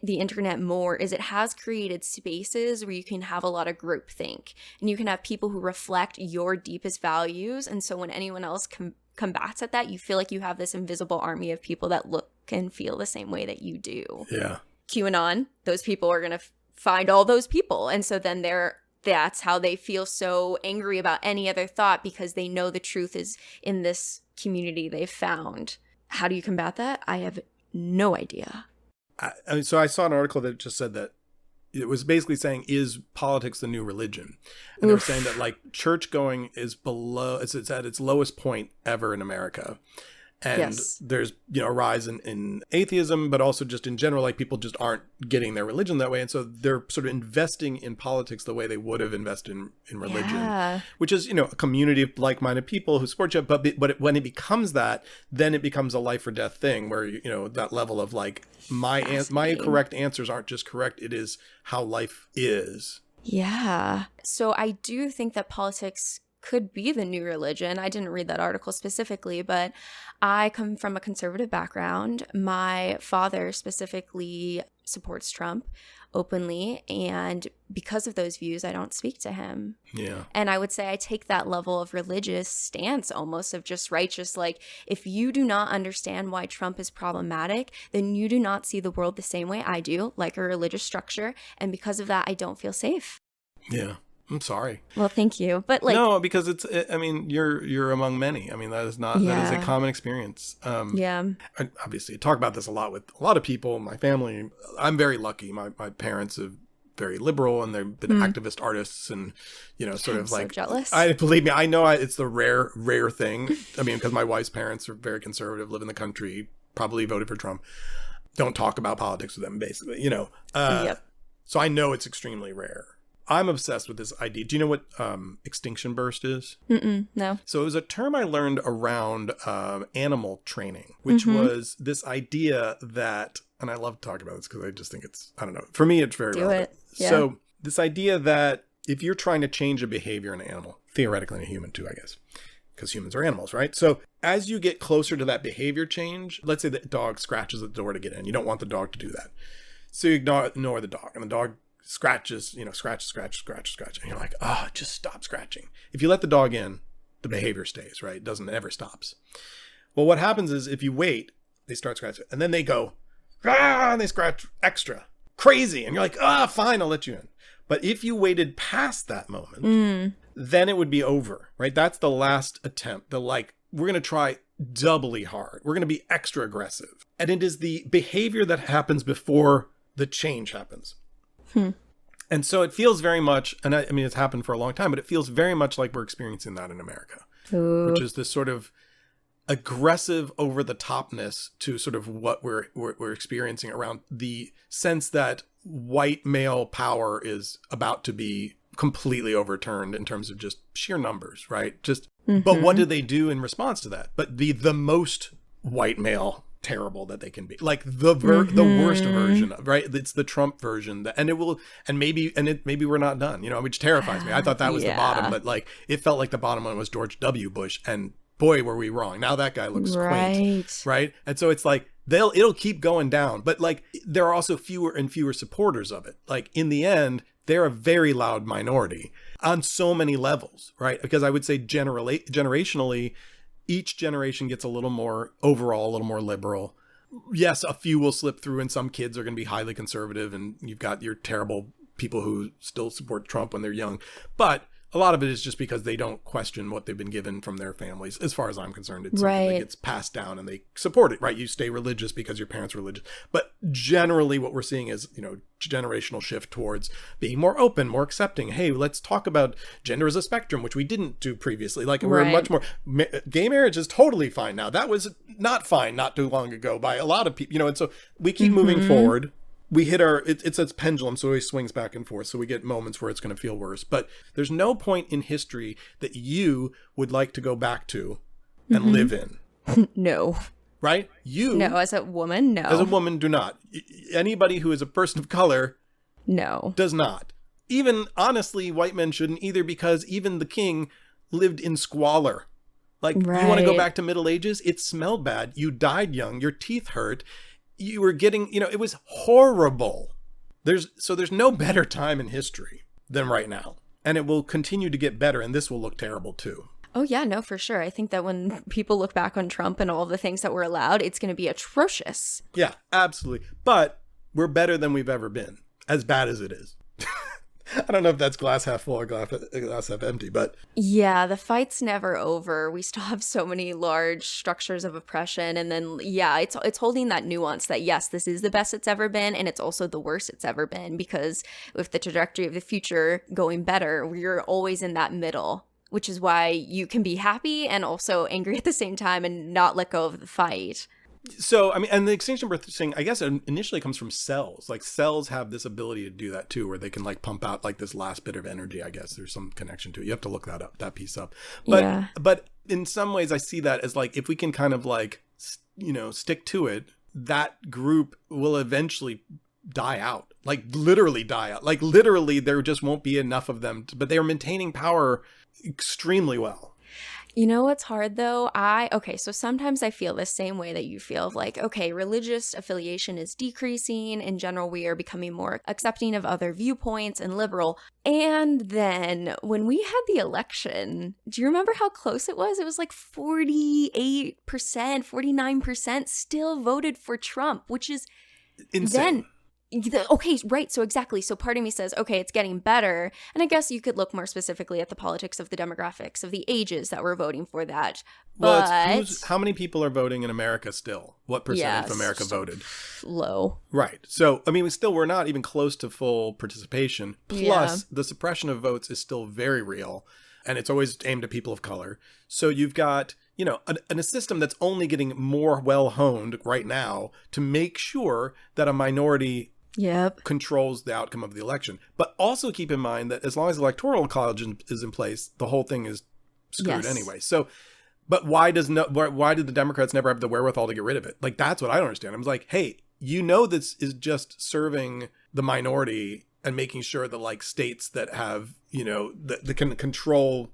Speaker 1: the internet more, is it has created spaces where you can have a lot of groupthink, and you can have people who reflect your deepest values. And so when anyone else combats at that, you feel like you have this invisible army of people that look and feel the same way that you do.
Speaker 3: Yeah.
Speaker 1: QAnon, those people are going to find all those people. And so then they're that's how they feel so angry about any other thought, because they know the truth is in this community they've found. How do you combat that? I have no idea.
Speaker 3: So I saw an article that just said that it was basically saying, is politics the new religion? And they were saying that like church going is below, it's at its lowest point ever in America. And there's, a rise in atheism, but also just in general, like people just aren't getting their religion that way. And so they're sort of investing in politics the way they would have invested in religion, which is, a community of like-minded people who support you. But when it becomes that, then it becomes a life or death thing where, that level of like, my correct answers aren't just correct. It is how life is.
Speaker 1: Yeah. So I do think that politics could be the new religion. I didn't read that article specifically, but I come from a conservative background. My father specifically supports Trump openly, and because of those views, I don't speak to him.
Speaker 3: Yeah.
Speaker 1: And I would say I take that level of religious stance almost of just righteous, like if you do not understand why Trump is problematic, then you do not see the world the same way I do, like a religious structure, and because of that, I don't feel safe.
Speaker 3: Yeah. I'm sorry.
Speaker 1: Well, thank you. But like,
Speaker 3: no, because you're among many. I mean, that is a common experience. Obviously, I talk about this a lot with a lot of people. My family, I'm very lucky. My parents are very liberal, and they've been activist artists, and sort of like.
Speaker 1: So jealous.
Speaker 3: Believe me, I know it's the rare thing. I mean, because my wife's parents are very conservative, live in the country, probably voted for Trump. Don't talk about politics with them, basically. So I know it's extremely rare. I'm obsessed with this idea. Do you know what extinction burst is?
Speaker 1: No.
Speaker 3: So it was a term I learned around animal training, which was this idea that, and I love to talk about this because I just think it's, I don't know, for me it's very relevant.
Speaker 1: Yeah.
Speaker 3: So this idea that if you're trying to change a behavior in an animal, theoretically in a human too, I guess, because humans are animals, right? So as you get closer to that behavior change, let's say the dog scratches at the door to get in. You don't want the dog to do that. So you ignore the dog, and the dog scratches, scratch. And you're like, just stop scratching. If you let the dog in, the behavior stays, right? It doesn't ever stops. Well, what happens is if you wait, they start scratching. And then they go, and they scratch extra. Crazy. And you're like, fine, I'll let you in. But if you waited past that moment, then it would be over, right? That's the last attempt. We're going to try doubly hard. We're going to be extra aggressive. And it is the behavior that happens before the change happens. And so it feels very much, and I mean, it's happened for a long time, but it feels very much like we're experiencing that in America, which is this sort of aggressive over the topness to sort of what we're experiencing around the sense that white male power is about to be completely overturned in terms of just sheer numbers, right? But what do they do in response to that? But be the most white male terrible that they can be, like the worst version of, right? It's the Trump version maybe we're not done, which terrifies me. I thought that was the bottom, but like it felt like the bottom one was George W. Bush, and boy were we wrong. Now that guy looks quaint, right? And so it's like it'll keep going down, but like there are also fewer and fewer supporters of it. Like in the end, they're a very loud minority on so many levels, right? Because I would say generationally, each generation gets a little more liberal. Yes, a few will slip through, and some kids are going to be highly conservative, and you've got your terrible people who still support Trump when they're young. But a lot of it is just because they don't question what they've been given from their families. As far as I'm concerned, it's something that gets passed down and they support it, right? You stay religious because your parents are religious. But generally what we're seeing is, generational shift towards being more open, more accepting. Hey, let's talk about gender as a spectrum, which we didn't do previously. Like we're much more, gay marriage is totally fine now. That was not fine not too long ago by a lot of people, and so we keep moving forward. We hit it's a pendulum, so it always swings back and forth. So we get moments where it's going to feel worse. But there's no point in history that you would like to go back to and live in.
Speaker 1: No.
Speaker 3: Right?
Speaker 1: No, as a woman, no.
Speaker 3: As a woman, do not. Anybody who is a person of color,
Speaker 1: no,
Speaker 3: does not. Even, honestly, white men shouldn't either, because even the king lived in squalor. Like, you want to go back to Middle Ages? It smelled bad. You died young. Your teeth hurt. You were getting, it was horrible. There's no better time in history than right now. And it will continue to get better, and this will look terrible too.
Speaker 1: Oh, yeah, no, for sure. I think that when people look back on Trump and all the things that were allowed, it's going to be atrocious.
Speaker 3: Yeah, absolutely. But we're better than we've ever been, as bad as it is. I don't know if that's glass half full or glass half empty, but
Speaker 1: Yeah, the fight's never over. We still have so many large structures of oppression. And then, yeah, it's holding that nuance that, yes, this is the best it's ever been, and it's also the worst it's ever been, because with the trajectory of the future going better, we're always in that middle, which is why you can be happy and also angry at the same time and not let go of the fight.
Speaker 3: so, I mean, and the extinction birth thing, I guess it initially comes from cells. Like cells have this ability to do that too, where they can like pump out like this last bit of energy. I guess there's some connection to it. You have to look that piece up. But in some ways I see that as like, if we can kind of like, stick to it, that group will eventually die out, like literally die out. Like literally there just won't be enough of them, but they are maintaining power extremely well.
Speaker 1: You know what's hard though? So sometimes I feel the same way that you feel, of like, okay, religious affiliation is decreasing. In general, we are becoming more accepting of other viewpoints and liberal. And then when we had the election, do you remember how close it was? It was like 48%, 49% still voted for Trump, which is
Speaker 3: Insane.
Speaker 1: Okay, right. So exactly. So part of me says, okay, it's getting better. And I guess you could look more specifically at the politics of the demographics of the ages that were voting for that.
Speaker 3: Well,
Speaker 1: But
Speaker 3: how many people are voting in America still? What percent of America voted?
Speaker 1: Low.
Speaker 3: Right. So, I mean, we're not even close to full participation. Plus, the suppression of votes is still very real. And it's always aimed at people of color. So you've got, a system that's only getting more well-honed right now to make sure that a minority controls the outcome of the election. But also keep in mind that as long as the Electoral College is in place, the whole thing is screwed anyway. So, but why did the Democrats never have the wherewithal to get rid of it? Like, that's what I don't understand. I was like, hey, this is just serving the minority and making sure that like states that have, that can control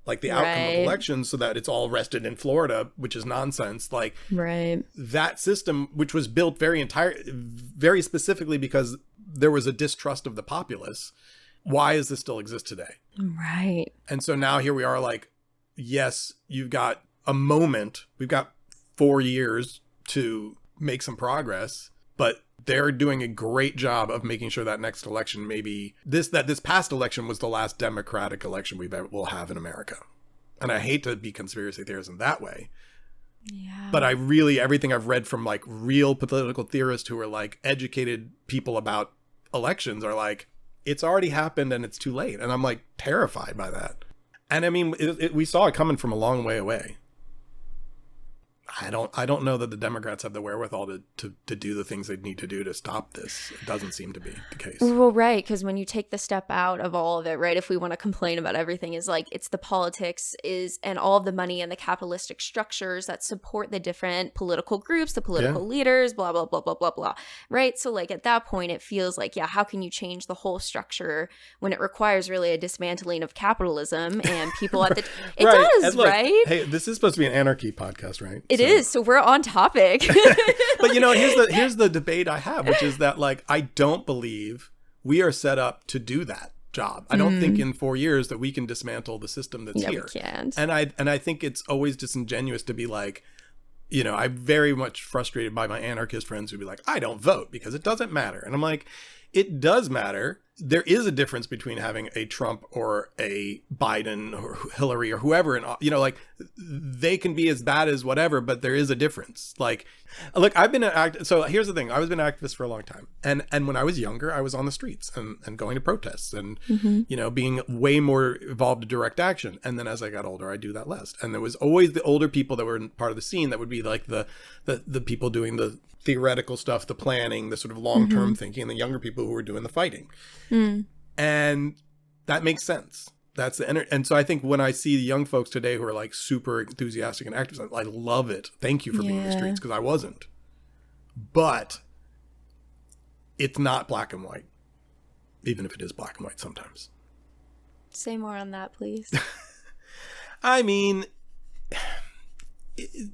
Speaker 3: like the outcome of elections so that it's all rested in Florida, which is nonsense. Like that system, which was built very specifically because there was a distrust of the populace. Why does this still exist today?
Speaker 1: Right.
Speaker 3: And so now here we are like, yes, you've got a moment. We've got 4 years to make some progress, but they're doing a great job of making sure that next election, this past election was the last democratic election we'll have in America. And I hate to be conspiracy theorist in that way. Yeah. But everything I've read from like real political theorists who are like educated people about elections are like, it's already happened and it's too late. And I'm like terrified by that. And I mean, we saw it coming from a long way away. I don't know that the Democrats have the wherewithal to do the things they need to do to stop this. It doesn't seem to be the case.
Speaker 1: Well, right, because when you take the step out of all of it, right, if we want to complain about everything, is like it's the politics and all of the money and the capitalistic structures that support the different political groups, the political leaders, blah, blah, blah, blah, blah, blah, right? So like at that point, it feels like, how can you change the whole structure when it requires really a dismantling of capitalism and people at the... It does, look, right?
Speaker 3: Hey, this is supposed to be an anarchy podcast, right?
Speaker 1: It is, so we're on topic.
Speaker 3: But here's the debate I have, which is that like I don't believe we are set up to do that job. I don't think in 4 years that we can dismantle the system that's here.
Speaker 1: We can't.
Speaker 3: And I think it's always disingenuous to be like, I'm very much frustrated by my anarchist friends who be like, I don't vote because it doesn't matter. And I'm like, it does matter. There is a difference between having a Trump or a Biden or Hillary or whoever, and like they can be as bad as whatever, but there is a difference. Like, look, I've been so here's the thing: I've been an activist for a long time, and when I was younger, I was on the streets and going to protests and being way more involved in direct action. And then as I got older, I do that less. And there was always the older people that were part of the scene that would be like the people doing the theoretical stuff, the planning, the sort of long-term thinking, and the younger people who were doing the fighting. And that makes sense. That's and so I think when I see the young folks today who are like super enthusiastic and active, I love it. Thank you for being in the streets, because I wasn't. But it's not black and white, even if it is black and white sometimes.
Speaker 1: Say more on that, please.
Speaker 3: I mean,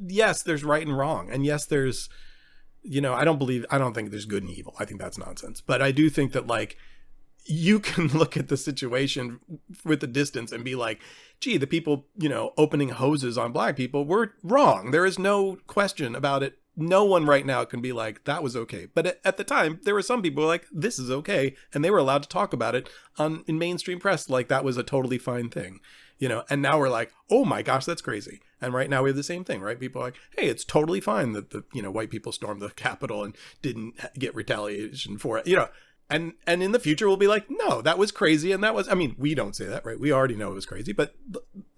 Speaker 3: yes, there's right and wrong, and yes, there's, I don't think there's good and evil. I think that's nonsense. But I do think that like, you can look at the situation with the distance and be like, gee, the people, opening hoses on black people were wrong. There is no question about it no one right now can be like, that was okay. But at the time, there were some people who were like, this is okay. And they were allowed to talk about it in mainstream press. Like that was a totally fine thing, you know? And now we're like, oh my gosh, that's crazy. And right now we have the same thing, right? People are like, hey, it's totally fine that white people stormed the Capitol and didn't get retaliation for it, you know? And in the future, we'll be like, no, that was crazy. And that was, I mean, we don't say that, right? We already know it was crazy, but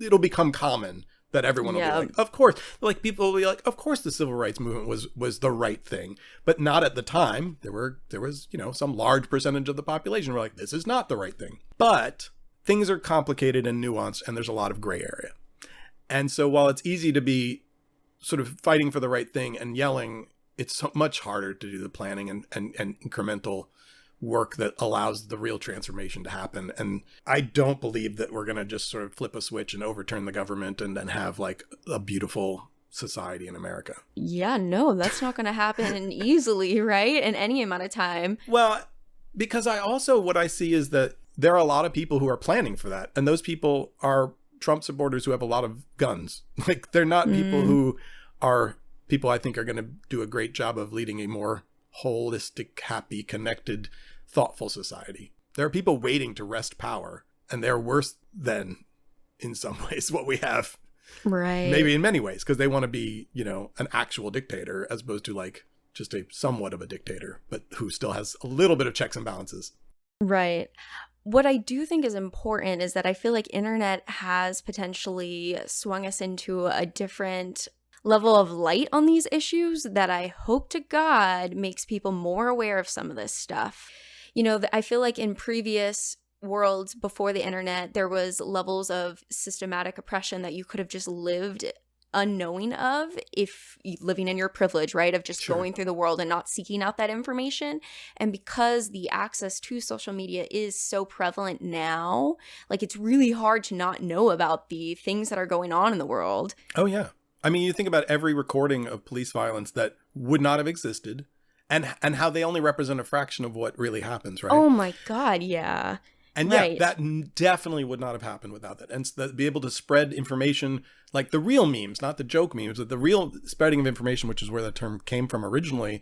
Speaker 3: it'll become common that everyone will be like, of course, like people will be like, of course the civil rights movement was the right thing, but not at the time. There was, you know, some large percentage of the population were like, this is not the right thing. But things are complicated and nuanced, and there's a lot of gray area. And so while it's easy to be sort of fighting for the right thing and yelling, it's so much harder to do the planning and incremental work that allows the real transformation to happen. And I don't believe that we're going to just sort of flip a switch and overturn the government and then have like a beautiful society in America.
Speaker 1: Yeah, no, that's not going to happen easily, right? In any amount of time.
Speaker 3: Well, because what I see is that there are a lot of people who are planning for that. And those people are Trump supporters who have a lot of guns. Like they're not people who are people I think are going to do a great job of leading a more holistic, happy, connected, thoughtful society. There are people waiting to wrest power, and they're worse than, in some ways, what we have.
Speaker 1: Right.
Speaker 3: Maybe in many ways, because they want to be, you know, an actual dictator as opposed to like just a somewhat of a dictator, but who still has a little bit of checks and balances.
Speaker 1: Right. What I do think is important is that I feel like internet has potentially swung us into a different level of light on these issues that I hope to God makes people more aware of some of this stuff. You know, I feel like in previous worlds before the internet, there was levels of systematic oppression that you could have just lived unknowing of if living in your privilege, right? Of just going through the world and not seeking out that information. And because the access to social media is so prevalent now, like it's really hard to not know about the things that are going on in the world.
Speaker 3: Oh, yeah. I mean, you think about every recording of police violence that would not have existed and how they only represent a fraction of what really happens, right?
Speaker 1: Oh my God, yeah.
Speaker 3: And yeah, that definitely would not have happened without that. And so be able to spread information, like the real memes, not the joke memes, but the real spreading of information, which is where the term came from originally,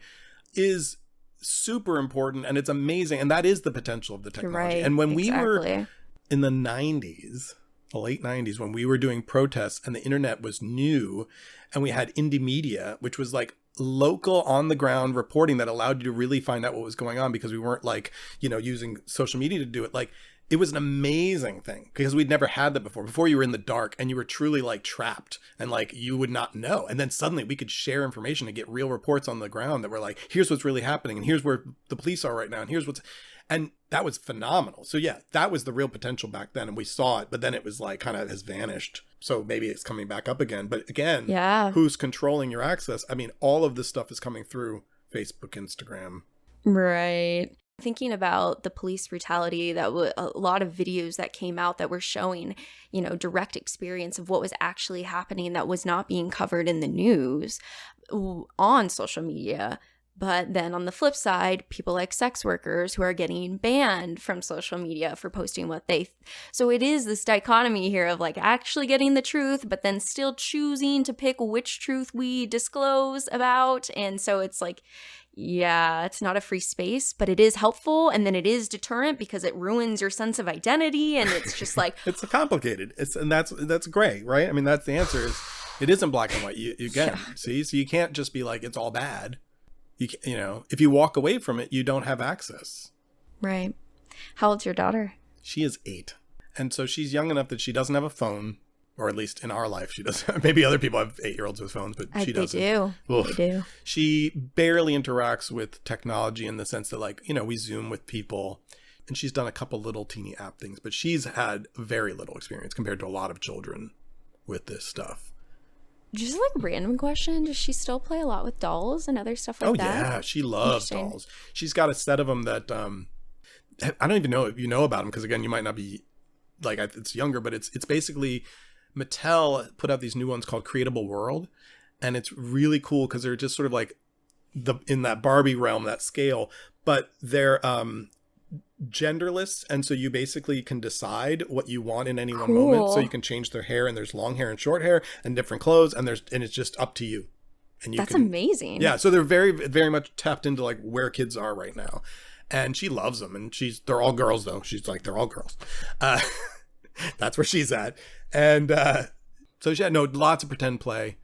Speaker 3: is super important. And it's amazing. And that is the potential of the technology.
Speaker 1: Right,
Speaker 3: and when we were in the 90s, the late 90s, when we were doing protests and the internet was new and we had indie media, which was like local on the ground reporting that allowed you to really find out what was going on because we weren't like, you know, using social media to do it. Like it was an amazing thing because we'd never had that before. Before you were in the dark and you were truly like trapped and like you would not know. And then suddenly we could share information and get real reports on the ground that were like, here's what's really happening and here's where the police are right now and here's what's... And that was phenomenal. So yeah, that was the real potential back then. And we saw it, but then it was like kind of has vanished. So maybe it's coming back up again. But again, who's controlling your access? I mean, all of this stuff is coming through Facebook, Instagram.
Speaker 1: Right. Thinking about the police brutality, a lot of videos that came out that were showing, you know, direct experience of what was actually happening that was not being covered in the news on social media. But then on the flip side, people like sex workers who are getting banned from social media for posting what they... So it is this dichotomy here of like actually getting the truth, but then still choosing to pick which truth we disclose about. And so it's like, yeah, it's not a free space, but it is helpful. And then it is deterrent because it ruins your sense of identity. And it's just like...
Speaker 3: It's complicated. And that's gray, right? I mean, that's the answer is it isn't black and white. You get see? So you can't just be like, it's all bad. You know, if you walk away from it, you don't have access.
Speaker 1: Right. How old's your daughter?
Speaker 3: She is 8. And so she's young enough that she doesn't have a phone, or at least in our life, she doesn't. Maybe other people have 8-year-olds with phones, but she doesn't.
Speaker 1: They do.
Speaker 3: She barely interacts with technology in the sense that, like, you know, we Zoom with people. And she's done a couple little teeny app things, but she's had very little experience compared to a lot of children with this stuff. Just
Speaker 1: like random question, does she still play a lot with dolls and other stuff like that?
Speaker 3: Oh yeah, she loves dolls. She's got a set of them that I don't even know if you know about them because again, you might not be like it's younger, but it's basically Mattel put out these new ones called Creatable World, and it's really cool because they're just sort of like in that Barbie realm, that scale, but they're genderless, and so you basically can decide what you want in any one moment. So you can change their hair, and there's long hair and short hair and different clothes, and it's just up to you. And
Speaker 1: That's amazing.
Speaker 3: Yeah, so they're very, very much tapped into like where kids are right now. And she loves them. And they're all girls, though. She's like, they're all girls. That's where she's at. And so she had lots of pretend play.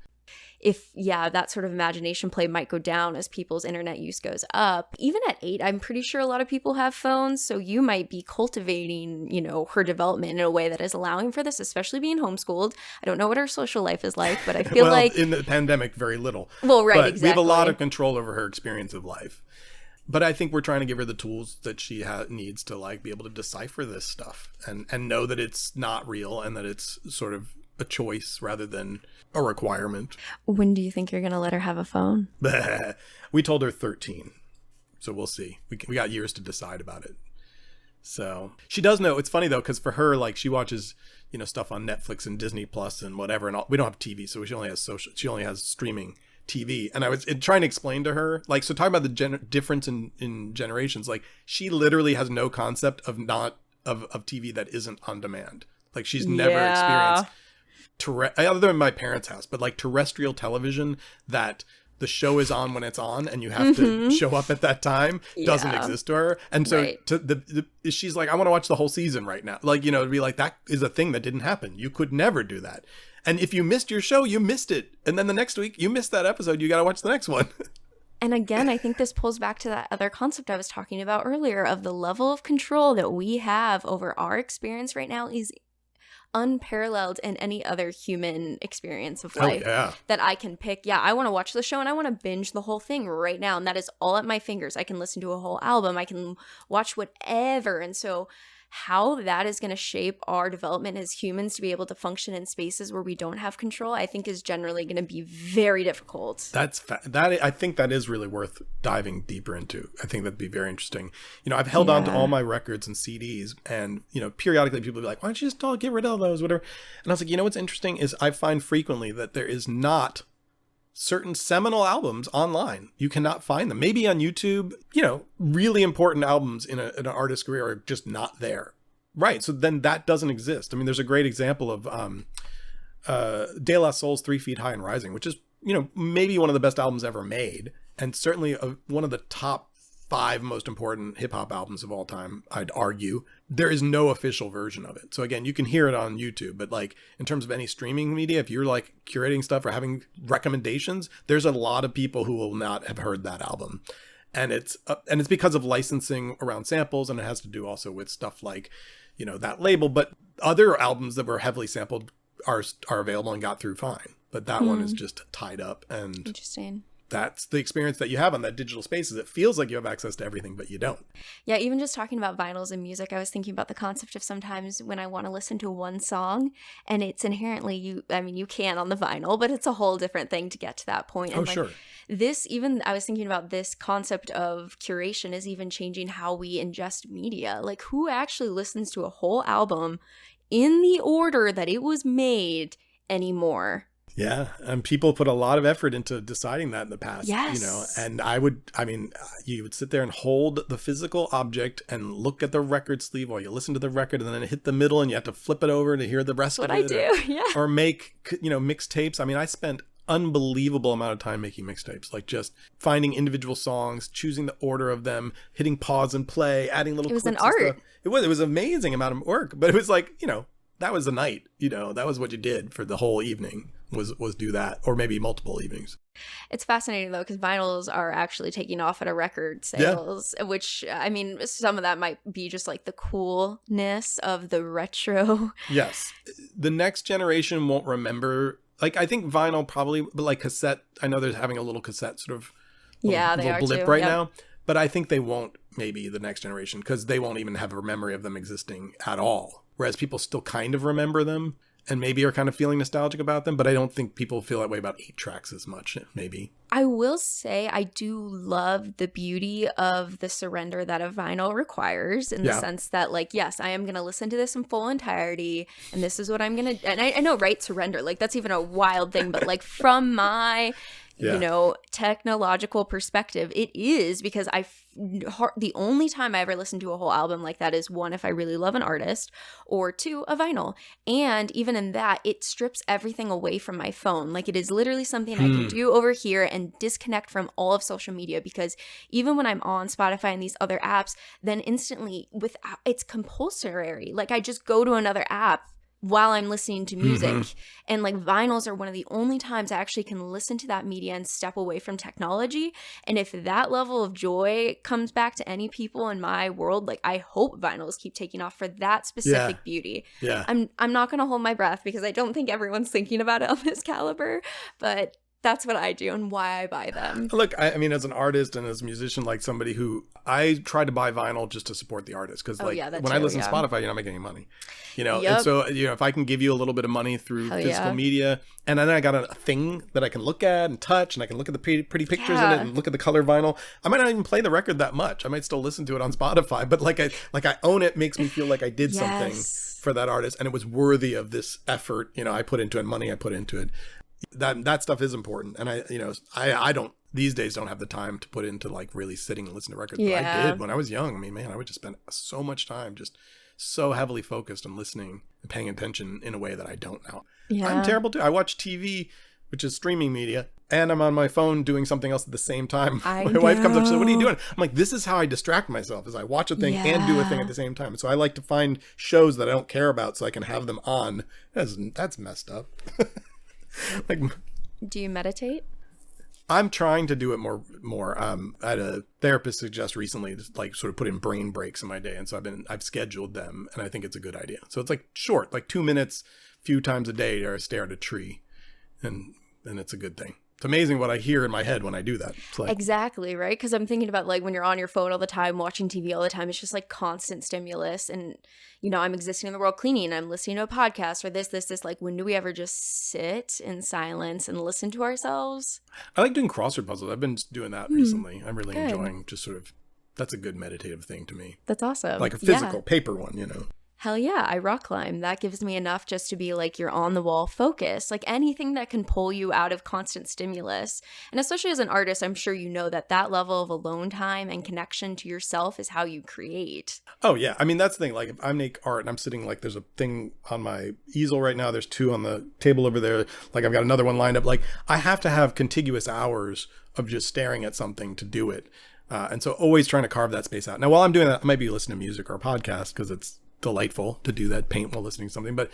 Speaker 1: If, that sort of imagination play might go down as people's internet use goes up. Even at 8, I'm pretty sure a lot of people have phones, so you might be cultivating, her development in a way that is allowing for this, especially being homeschooled. I don't know what her social life is like, but I feel like...
Speaker 3: in the pandemic, very little.
Speaker 1: Well, right,
Speaker 3: but
Speaker 1: exactly.
Speaker 3: We have a lot of control over her experience of life. But I think we're trying to give her the tools that she needs to like be able to decipher this stuff and know that it's not real and that it's sort of a choice rather than a requirement.
Speaker 1: When do you think you're going to let her have a phone?
Speaker 3: We told her 13. So we'll see. We got years to decide about it. So she does know. It's funny though, because for her, like she watches, stuff on Netflix and Disney Plus and whatever. And we don't have TV. So she only has streaming TV. And I was trying to explain to her, like, so talking about the difference in generations, like she literally has no concept of TV that isn't on demand. Like she's never experienced other than my parents' house, but like terrestrial television that the show is on when it's on and you have to show up at that time doesn't exist to her. And so she's like, I want to watch the whole season right now. Like, to be like, that is a thing that didn't happen. You could never do that. And if you missed your show, you missed it. And then the next week you missed that episode. You got to watch the next one.
Speaker 1: And again, I think this pulls back to that other concept I was talking about earlier of the level of control that we have over our experience right now is unparalleled in any other human experience of life that I can pick. I want to watch the show and I want to binge the whole thing right now. And that is all at my fingers. I can listen to a whole album. I can watch whatever. And so how that is going to shape our development as humans to be able to function in spaces where we don't have control, I think is generally going to be very difficult.
Speaker 3: I think that is really worth diving deeper into. I think that'd be very interesting. I've held on to all my records and CDs and, periodically people will be like, why don't you just get rid of those, whatever. And I was like, what's interesting is I find frequently that there is not certain seminal albums online. You cannot find them. Maybe on YouTube, really important albums in an artist's career are just not there. Right. So then that doesn't exist. I mean, there's a great example of De La Soul's 3 Feet High and Rising, which is, maybe one of the best albums ever made. And certainly one of the top 5 most important hip hop albums of all time, I'd argue. There is no official version of it. So again, you can hear it on YouTube, but like in terms of any streaming media, if you're like curating stuff or having recommendations, there's a lot of people who will not have heard that album. And it's because of licensing around samples, and it has to do also with stuff like, that label, but other albums that were heavily sampled are available and got through fine. But that one is just tied up, and
Speaker 1: interesting.
Speaker 3: That's the experience that you have on that digital space. Is it feels like you have access to everything, but you don't.
Speaker 1: Yeah, even just talking about vinyls and music, I was thinking about the concept of sometimes when I want to listen to one song and it's inherently, you can on the vinyl, but it's a whole different thing to get to that point. And
Speaker 3: sure.
Speaker 1: I was thinking about this concept of curation is even changing how we ingest media. Like who actually listens to a whole album in the order that it was made anymore?
Speaker 3: Yeah, and people put a lot of effort into deciding that in the past,
Speaker 1: yes.
Speaker 3: And you would sit there and hold the physical object and look at the record sleeve while you listen to the record, and then it hit the middle and you have to flip it over to hear the rest of it.
Speaker 1: What I do,
Speaker 3: Or make, mixtapes. I mean, I spent unbelievable amount of time making mixtapes, like just finding individual songs, choosing the order of them, hitting pause and play, adding little clips.
Speaker 1: It was an art.
Speaker 3: It was an amazing amount of work, but it was like, that was a night, that was what you did for the whole evening. Was do that, or maybe multiple evenings.
Speaker 1: It's fascinating though, because vinyls are actually taking off at a record sales, which some of that might be just like the coolness of the retro.
Speaker 3: Yes, the next generation won't remember. Like I think vinyl probably, but like cassette. I know they're having a little cassette sort of little blip right now, but I think they won't. Maybe the next generation, because they won't even have a memory of them existing at all. Whereas people still kind of remember them. And maybe are kind of feeling nostalgic about them, but I don't think people feel that way about 8 tracks as much, maybe.
Speaker 1: I will say I do love the beauty of the surrender that a vinyl requires in the sense that, like, yes, I am going to listen to this in full entirety, and this is what I'm going to... And I know, right? Surrender. Like, that's even a wild thing, but, like, from my...
Speaker 3: Yeah.
Speaker 1: technological perspective, it is, because the only time I ever listen to a whole album like that is, one, if I really love an artist, or two, a vinyl. And even in that, it strips everything away from my phone. Like, it is literally something I can do over here and disconnect from all of social media, because even when I'm on Spotify and these other apps, then instantly it's compulsory. Like, I just go to another app while I'm listening to music. And like, vinyls are one of the only times I actually can listen to that media and step away from technology. And if that level of joy comes back to any people in my world, like, I hope vinyls keep taking off for that specific beauty.
Speaker 3: Yeah.
Speaker 1: I'm not going to hold my breath, because I don't think everyone's thinking about it on this caliber, but that's what I do and why I buy them.
Speaker 3: Look, I mean, as an artist and as a musician, like somebody who, I try to buy vinyl just to support the artist. Because when I listen to Spotify, you're not making any money. And so, if I can give you a little bit of money through physical media, and then I got a thing that I can look at and touch, and I can look at the pretty pictures in it and look at the color vinyl, I might not even play the record that much. I might still listen to it on Spotify, but like I own it, makes me feel like I did something for that artist, and it was worthy of this effort, I put into it, money I put into it. That stuff is important, and I don't these days don't have the time to put into like really sitting and listen to records. But I did when I was young. I mean, man, I would just spend so much time just so heavily focused on listening and paying attention in a way that I don't now. I'm terrible too. I watch TV, which is streaming media, and I'm on my phone doing something else at the same time. My wife comes up and says, "What are you doing?" I'm like, this is how I distract myself, is I watch a thing and do a thing at the same time. So I like to find shows that I don't care about so I can have them on. That's messed up. Like, do
Speaker 1: you meditate?
Speaker 3: I'm trying to do it more. I had a therapist suggest recently to like sort of put in brain breaks in my day, and so I've scheduled them, and I think it's a good idea. So it's like short, like 2 minutes, few times a day, or I stare at a tree, and it's a good thing. It's amazing what I hear in my head when I do that. It's like, exactly,
Speaker 1: right? Because I'm thinking about like when you're on your phone all the time, watching TV all the time, it's just like constant stimulus. And, I'm existing in the world cleaning, I'm listening to a podcast or this. Like, when do we ever just sit in silence and listen to ourselves?
Speaker 3: I like doing crossword puzzles. I've been doing that recently. I'm really enjoying just sort of, that's a good meditative thing to me.
Speaker 1: That's awesome.
Speaker 3: Like a physical paper one,
Speaker 1: Hell yeah, I rock climb. That gives me enough just to be like your on the wall focus, like anything that can pull you out of constant stimulus. And especially as an artist, I'm sure that level of alone time and connection to yourself is how you create.
Speaker 3: Oh yeah, I mean, that's the thing. Like, if I make art and I'm sitting, like, there's a thing on my easel right now, there's 2 on the table over there, like I've got another one lined up. Like, I have to have contiguous hours of just staring at something to do it. And so always trying to carve that space out. Now, while I'm doing that, I might be listening to music or a podcast because it's delightful to do that, paint while listening to something, but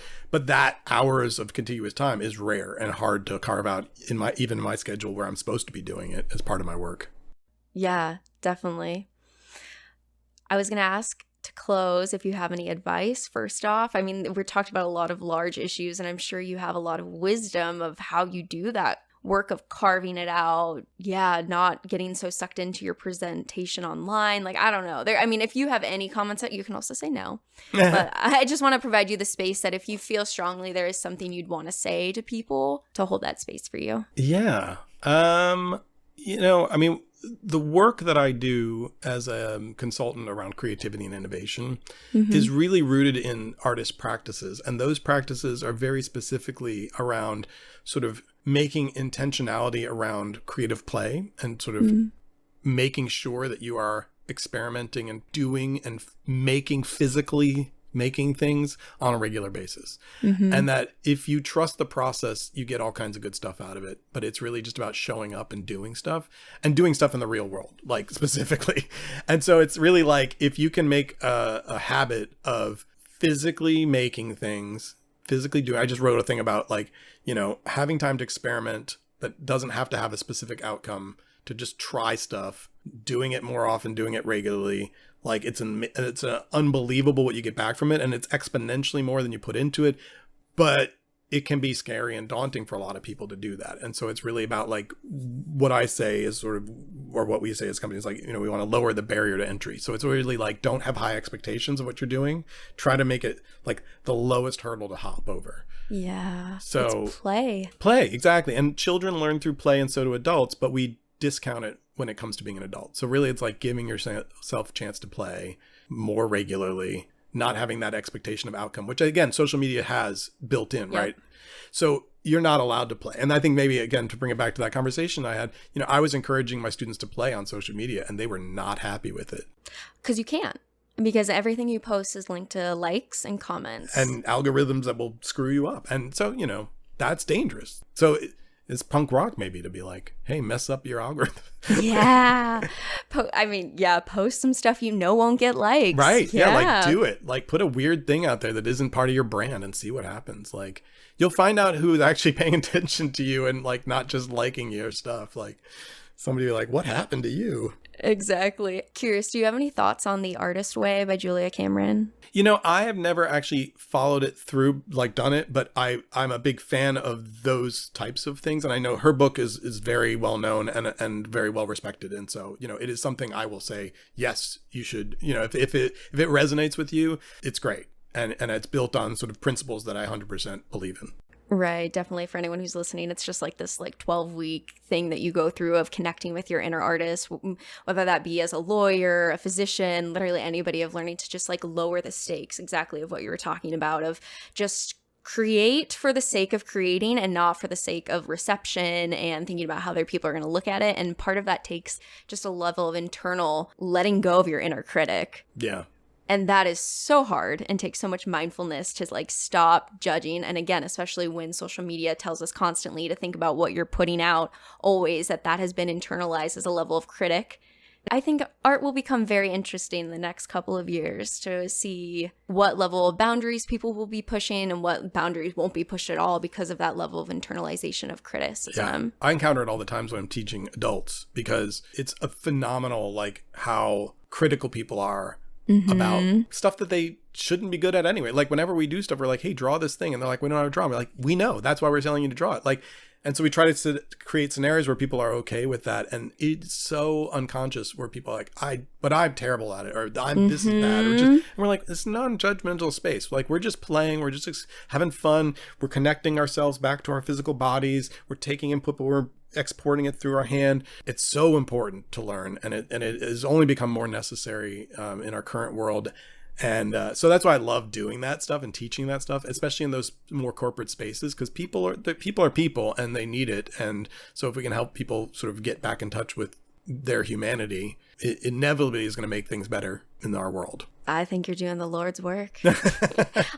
Speaker 3: that hours of contiguous time is rare and hard to carve out even in my schedule where I'm supposed to be doing it as part of my work.
Speaker 1: Yeah, definitely. I was going to ask to close if you have any advice. First off, I mean, we're talking about a lot of large issues, and I'm sure you have a lot of wisdom of how you do that work of carving it out, not getting so sucked into your presentation online. Like, I don't know. If you have any comments, you can also say no. But I just want to provide you the space that if you feel strongly there is something you'd want to say to people, to hold that space for you.
Speaker 3: Yeah. The work that I do as a consultant around creativity and innovation is really rooted in artist practices. And those practices are very specifically around sort of making intentionality around creative play and sort of making sure that you are experimenting and doing and physically making things on a regular basis. And that if you trust the process, you get all kinds of good stuff out of it. But it's really just about showing up and doing stuff in the real world, like specifically. And so it's really like, if you can make a habit of physically making things, physically doing, I just wrote a thing about like, having time to experiment that doesn't have to have a specific outcome, to just try stuff, doing it more often, doing it regularly. Like, it's unbelievable what you get back from it, and it's exponentially more than you put into it, but it can be scary and daunting for a lot of people to do that. And so it's really about like, what I say is sort of, or what we say as companies, like, we want to lower the barrier to entry. So it's really like, don't have high expectations of what you're doing. Try to make it like the lowest hurdle to hop over.
Speaker 1: Yeah.
Speaker 3: So
Speaker 1: it's play.
Speaker 3: Play, exactly. And children learn through play, and so do adults, but we discount it when it comes to being an adult. So really, it's like giving yourself a chance to play more regularly, not having that expectation of outcome, which again, social media has built in, right? So, you're not allowed to play. And I think maybe, again, to bring it back to that conversation I had, I was encouraging my students to play on social media and they were not happy with it.
Speaker 1: Because you can't. Because everything you post is linked to likes and comments.
Speaker 3: And algorithms that will screw you up. And so, that's dangerous. So it's punk rock maybe to be like, hey, mess up your algorithm.
Speaker 1: Yeah. Post some stuff won't get likes.
Speaker 3: Right. Yeah, do it. Put a weird thing out there that isn't part of your brand and see what happens. You'll find out who's actually paying attention to you and not just liking your stuff. Somebody will be like, what happened to you?
Speaker 1: Exactly. Curious, do you have any thoughts on The Artist Way by Julia Cameron?
Speaker 3: I have never actually followed it through, done it, but I'm a big fan of those types of things. And I know her book is very well known and very well respected. And so, it is something I will say, yes, you should, if it resonates with you, it's great. And it's built on sort of principles that I 100% believe in.
Speaker 1: Right. Definitely. For anyone who's listening, it's just this 12-week thing that you go through of connecting with your inner artist, whether that be as a lawyer, a physician, literally anybody, of learning to just lower the stakes, exactly of what you were talking about, of just create for the sake of creating and not for the sake of reception and thinking about how other people are going to look at it. And part of that takes just a level of internal letting go of your inner critic.
Speaker 3: Yeah.
Speaker 1: And that is so hard and takes so much mindfulness to stop judging. And again, especially when social media tells us constantly to think about what you're putting out, always that has been internalized as a level of critic. I think art will become very interesting in the next couple of years to see what level of boundaries people will be pushing and what boundaries won't be pushed at all because of that level of internalization of criticism.
Speaker 3: Yeah. I encounter it all the times when I'm teaching adults because it's a phenomenal, how critical people are about stuff that they shouldn't be good at anyway. Whenever we do stuff, we're like, hey, draw this thing. And they're like, we don't know how to draw. We're like, we know. That's why we're telling you to draw it. And so we try to create scenarios where people are okay with that. And it's so unconscious where people are like, but I'm terrible at it, or this is bad. And we're like, it's non-judgmental space. We're just playing. We're just having fun. We're connecting ourselves back to our physical bodies. We're taking input, but we're exporting it through our hand. It's so important to learn. And it has only become more necessary in our current world. And so that's why I love doing that stuff and teaching that stuff, especially in those more corporate spaces, because people are people and they need it. And so if we can help people sort of get back in touch with their humanity, it inevitably is going to make things better in our world.
Speaker 1: I think you're doing the Lord's work.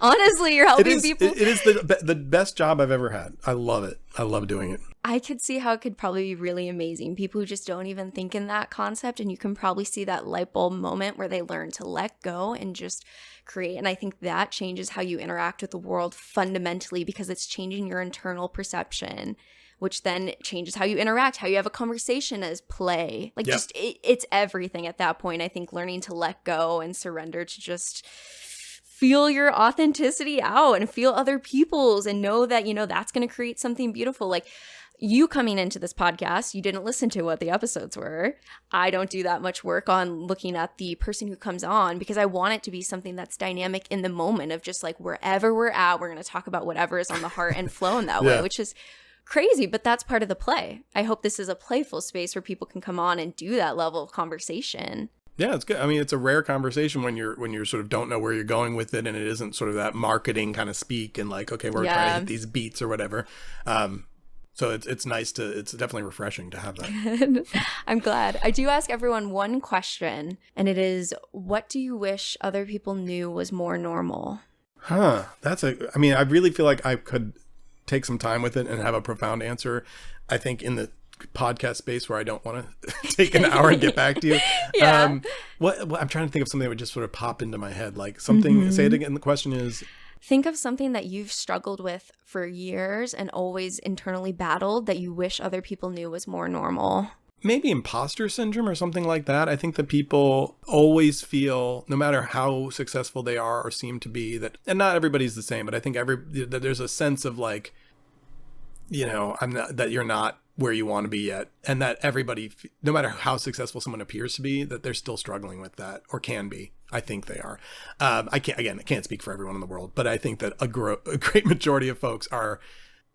Speaker 1: Honestly, you're helping people.
Speaker 3: It is the best job I've ever had. I love it. I love doing it.
Speaker 1: I could see how it could probably be really amazing. People who just don't even think in that concept, and you can probably see that light bulb moment where they learn to let go and just create. And I think that changes how you interact with the world fundamentally, because it's changing your internal perception, which then changes how you interact, how you have a conversation as play. It's everything at that point. I think learning to let go and surrender to just feel your authenticity out and feel other people's and know that, that's going to create something beautiful. You coming into this podcast, you didn't listen to what the episodes were. I don't do that much work on looking at the person who comes on because I want it to be something that's dynamic in the moment of just wherever we're at, we're going to talk about whatever is on the heart and flow in that way, which is crazy, but that's part of the play. I hope this is a playful space where people can come on and do that level of conversation.
Speaker 3: Yeah, it's good. I mean, it's a rare conversation when you're sort of don't know where you're going with it, and it isn't sort of that marketing kind of speak and okay, we're trying to hit these beats or whatever. So it's nice it's definitely refreshing to have that.
Speaker 1: I'm glad. I do ask everyone one question, and it is, what do you wish other people knew was more normal?
Speaker 3: I really feel like I could take some time with it and have a profound answer. I think in the podcast space where I don't want to take an hour and get back to you. I'm trying to think of something that would just sort of pop into my head, something, say it again. The question is,
Speaker 1: think of something that you've struggled with for years and always internally battled that you wish other people knew was more normal.
Speaker 3: Maybe imposter syndrome or something like that. I think that people always feel, no matter how successful they are or seem to be, that, and not everybody's the same, but I think that there's a sense of that you're not where you want to be yet. And that everybody, no matter how successful someone appears to be, that they're still struggling with that, or can be. I think they are. I can't speak for everyone in the world, but I think that a great majority of folks are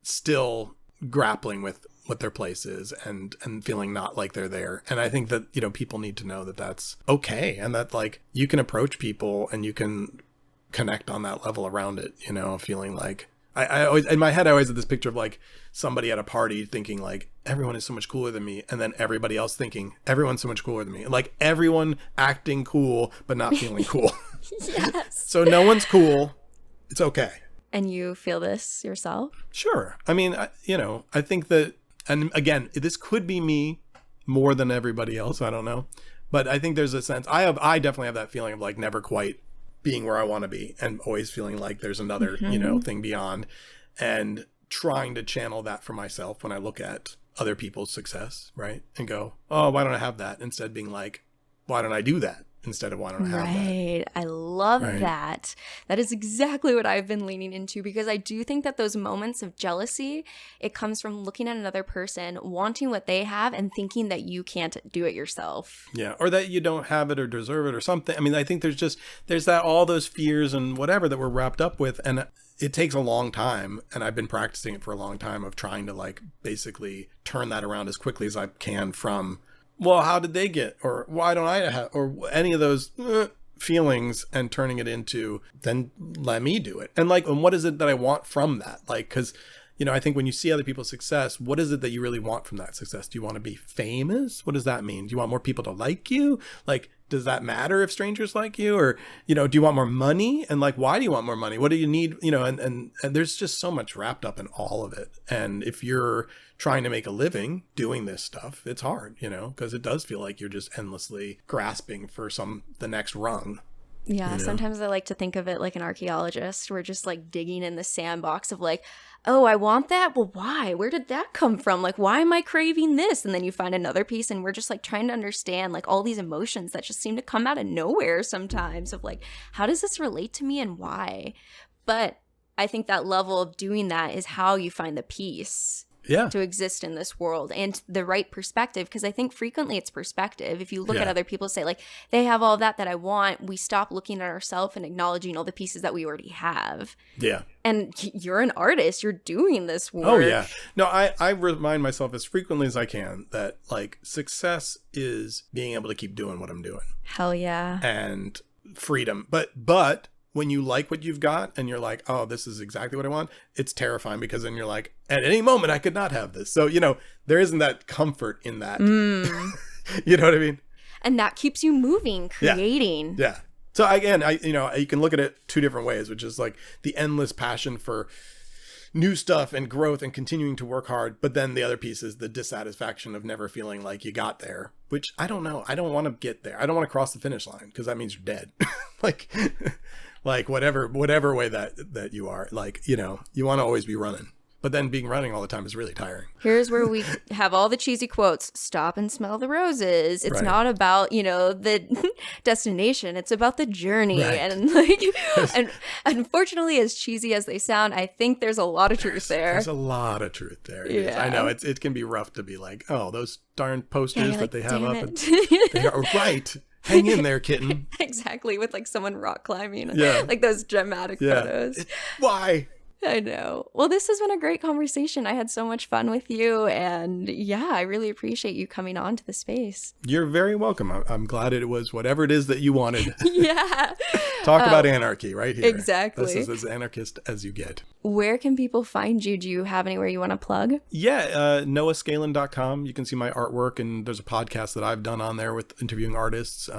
Speaker 3: still grappling with what their place is and feeling not like they're there. And I think that, people need to know that that's okay. And that you can approach people and you can connect on that level around it, feeling like, I always, in my head, I always had this picture of like somebody at a party thinking like everyone is so much cooler than me, and then everybody else thinking everyone's so much cooler than me. Like everyone acting cool but not feeling cool.
Speaker 1: Yes.
Speaker 3: So no one's cool. It's okay.
Speaker 1: And you feel this yourself?
Speaker 3: Sure. I mean, I think that, and again, this could be me more than everybody else. I don't know. But I think there's a sense, I definitely have that feeling of like never quite being where I want to be and always feeling like there's another, thing beyond, and trying to channel that for myself when I look at other people's success, right? And go, oh, why don't I have that? Instead of being like, why don't I do that? Instead of why don't I have that?
Speaker 1: Right. I love that. That is exactly what I've been leaning into, because I do think that those moments of jealousy, it comes from looking at another person, wanting what they have and thinking that you can't do it yourself.
Speaker 3: Yeah. Or that you don't have it or deserve it or something. I mean, I think there's that, all those fears and whatever that we're wrapped up with. And it takes a long time. And I've been practicing it for a long time of trying to like basically turn that around as quickly as I can from, well, how did they get, or why don't I have, or any of those feelings, and turning it into, then let me do it. And like, and what is it that I want from that? Like, because, I think when you see other people's success, what is it that you really want from that success? Do you want to be famous? What does that mean? Do you want more people to like you? Like, does that matter if strangers like you? Or, do you want more money? And like, why do you want more money? What do you need? And there's just so much wrapped up in all of it. And if you're trying to make a living doing this stuff, it's hard, because it does feel like you're just endlessly grasping for the next rung.
Speaker 1: Yeah, sometimes I like to think of it like an archaeologist. We're just like digging in the sandbox of like, oh, I want that? Well, why? Where did that come from? Like, why am I craving this? And then you find another piece, and we're just like trying to understand like all these emotions that just seem to come out of nowhere sometimes, of like, how does this relate to me and why? But I think that level of doing that is how you find the peace.
Speaker 3: Yeah.
Speaker 1: To exist in this world, and the right perspective, because I think frequently it's perspective. If you look at other people, say like they have all that I want, we stop looking at ourselves and acknowledging all the pieces that we already have. Yeah. And you're an artist, you're doing this work.
Speaker 3: Oh yeah. No, I remind myself as frequently as I can that like success is being able to keep doing what I'm doing.
Speaker 1: Hell yeah.
Speaker 3: And freedom. But when you like what you've got and you're like, oh, this is exactly what I want, it's terrifying, because then you're like, at any moment I could not have this. So, there isn't that comfort in that. You know what I mean?
Speaker 1: And that keeps you moving, creating.
Speaker 3: Yeah. So again, you can look at it two different ways, which is like the endless passion for new stuff and growth and continuing to work hard. But then the other piece is the dissatisfaction of never feeling like you got there, which I don't know. I don't want to get there. I don't want to cross the finish line, because that means you're dead. Like whatever way that you are, like, you want to always be running. But then running all the time is really tiring.
Speaker 1: Here's where we have all the cheesy quotes. Stop and smell the roses. It's not about, the destination. It's about the journey. Right. And and unfortunately, as cheesy as they sound, I think there's a lot of truth there.
Speaker 3: There's a lot of truth there. Yeah. I know it can be rough to be like, oh, those darn posters that they have up. They are right. Hang in there, kitten.
Speaker 1: Exactly, with like someone rock climbing. Yeah. Like those dramatic photos.
Speaker 3: Why?
Speaker 1: I know. Well, this has been a great conversation. I had so much fun with you. And yeah, I really appreciate you coming on to the space.
Speaker 3: You're very welcome. I'm glad it was whatever it is that you wanted.
Speaker 1: Yeah.
Speaker 3: Talk about anarchy right here.
Speaker 1: Exactly.
Speaker 3: This is as anarchist as you get.
Speaker 1: Where can people find you? Do you have anywhere you want to plug?
Speaker 3: Yeah, noahscalin.com. You can see my artwork, and there's a podcast that I've done on there with interviewing artists.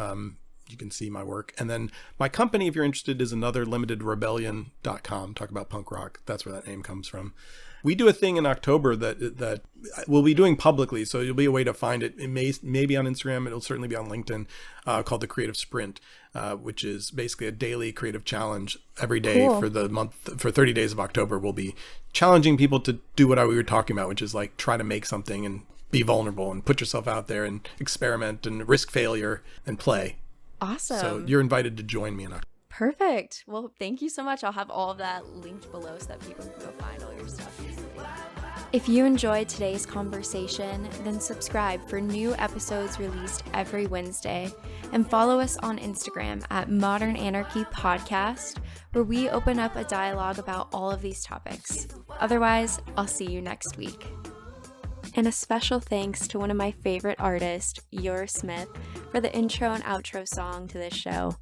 Speaker 3: You can see my work. And then my company, if you're interested, is anotherlimitedrebellion.com. Talk about punk rock. That's where that name comes from. We do a thing in October that we'll be doing publicly, so it'll be a way to find it. It may be on Instagram. It'll certainly be on LinkedIn, called the Creative Sprint, which is basically a daily creative challenge every day for the month. For 30 days of October, we'll be challenging people to do what we were talking about, which is like try to make something and be vulnerable and put yourself out there and experiment and risk failure and play.
Speaker 1: Awesome.
Speaker 3: So you're invited to join me in October.
Speaker 1: Perfect. Well, thank you so much. I'll have all of that linked below so that people can go find all your stuff easily. If you enjoyed today's conversation, then subscribe for new episodes released every Wednesday, and follow us on Instagram at Modern Anarchy Podcast, where we open up a dialogue about all of these topics. Otherwise, I'll see you next week. And a special thanks to one of my favorite artists, Smith, for the intro and outro song to this show.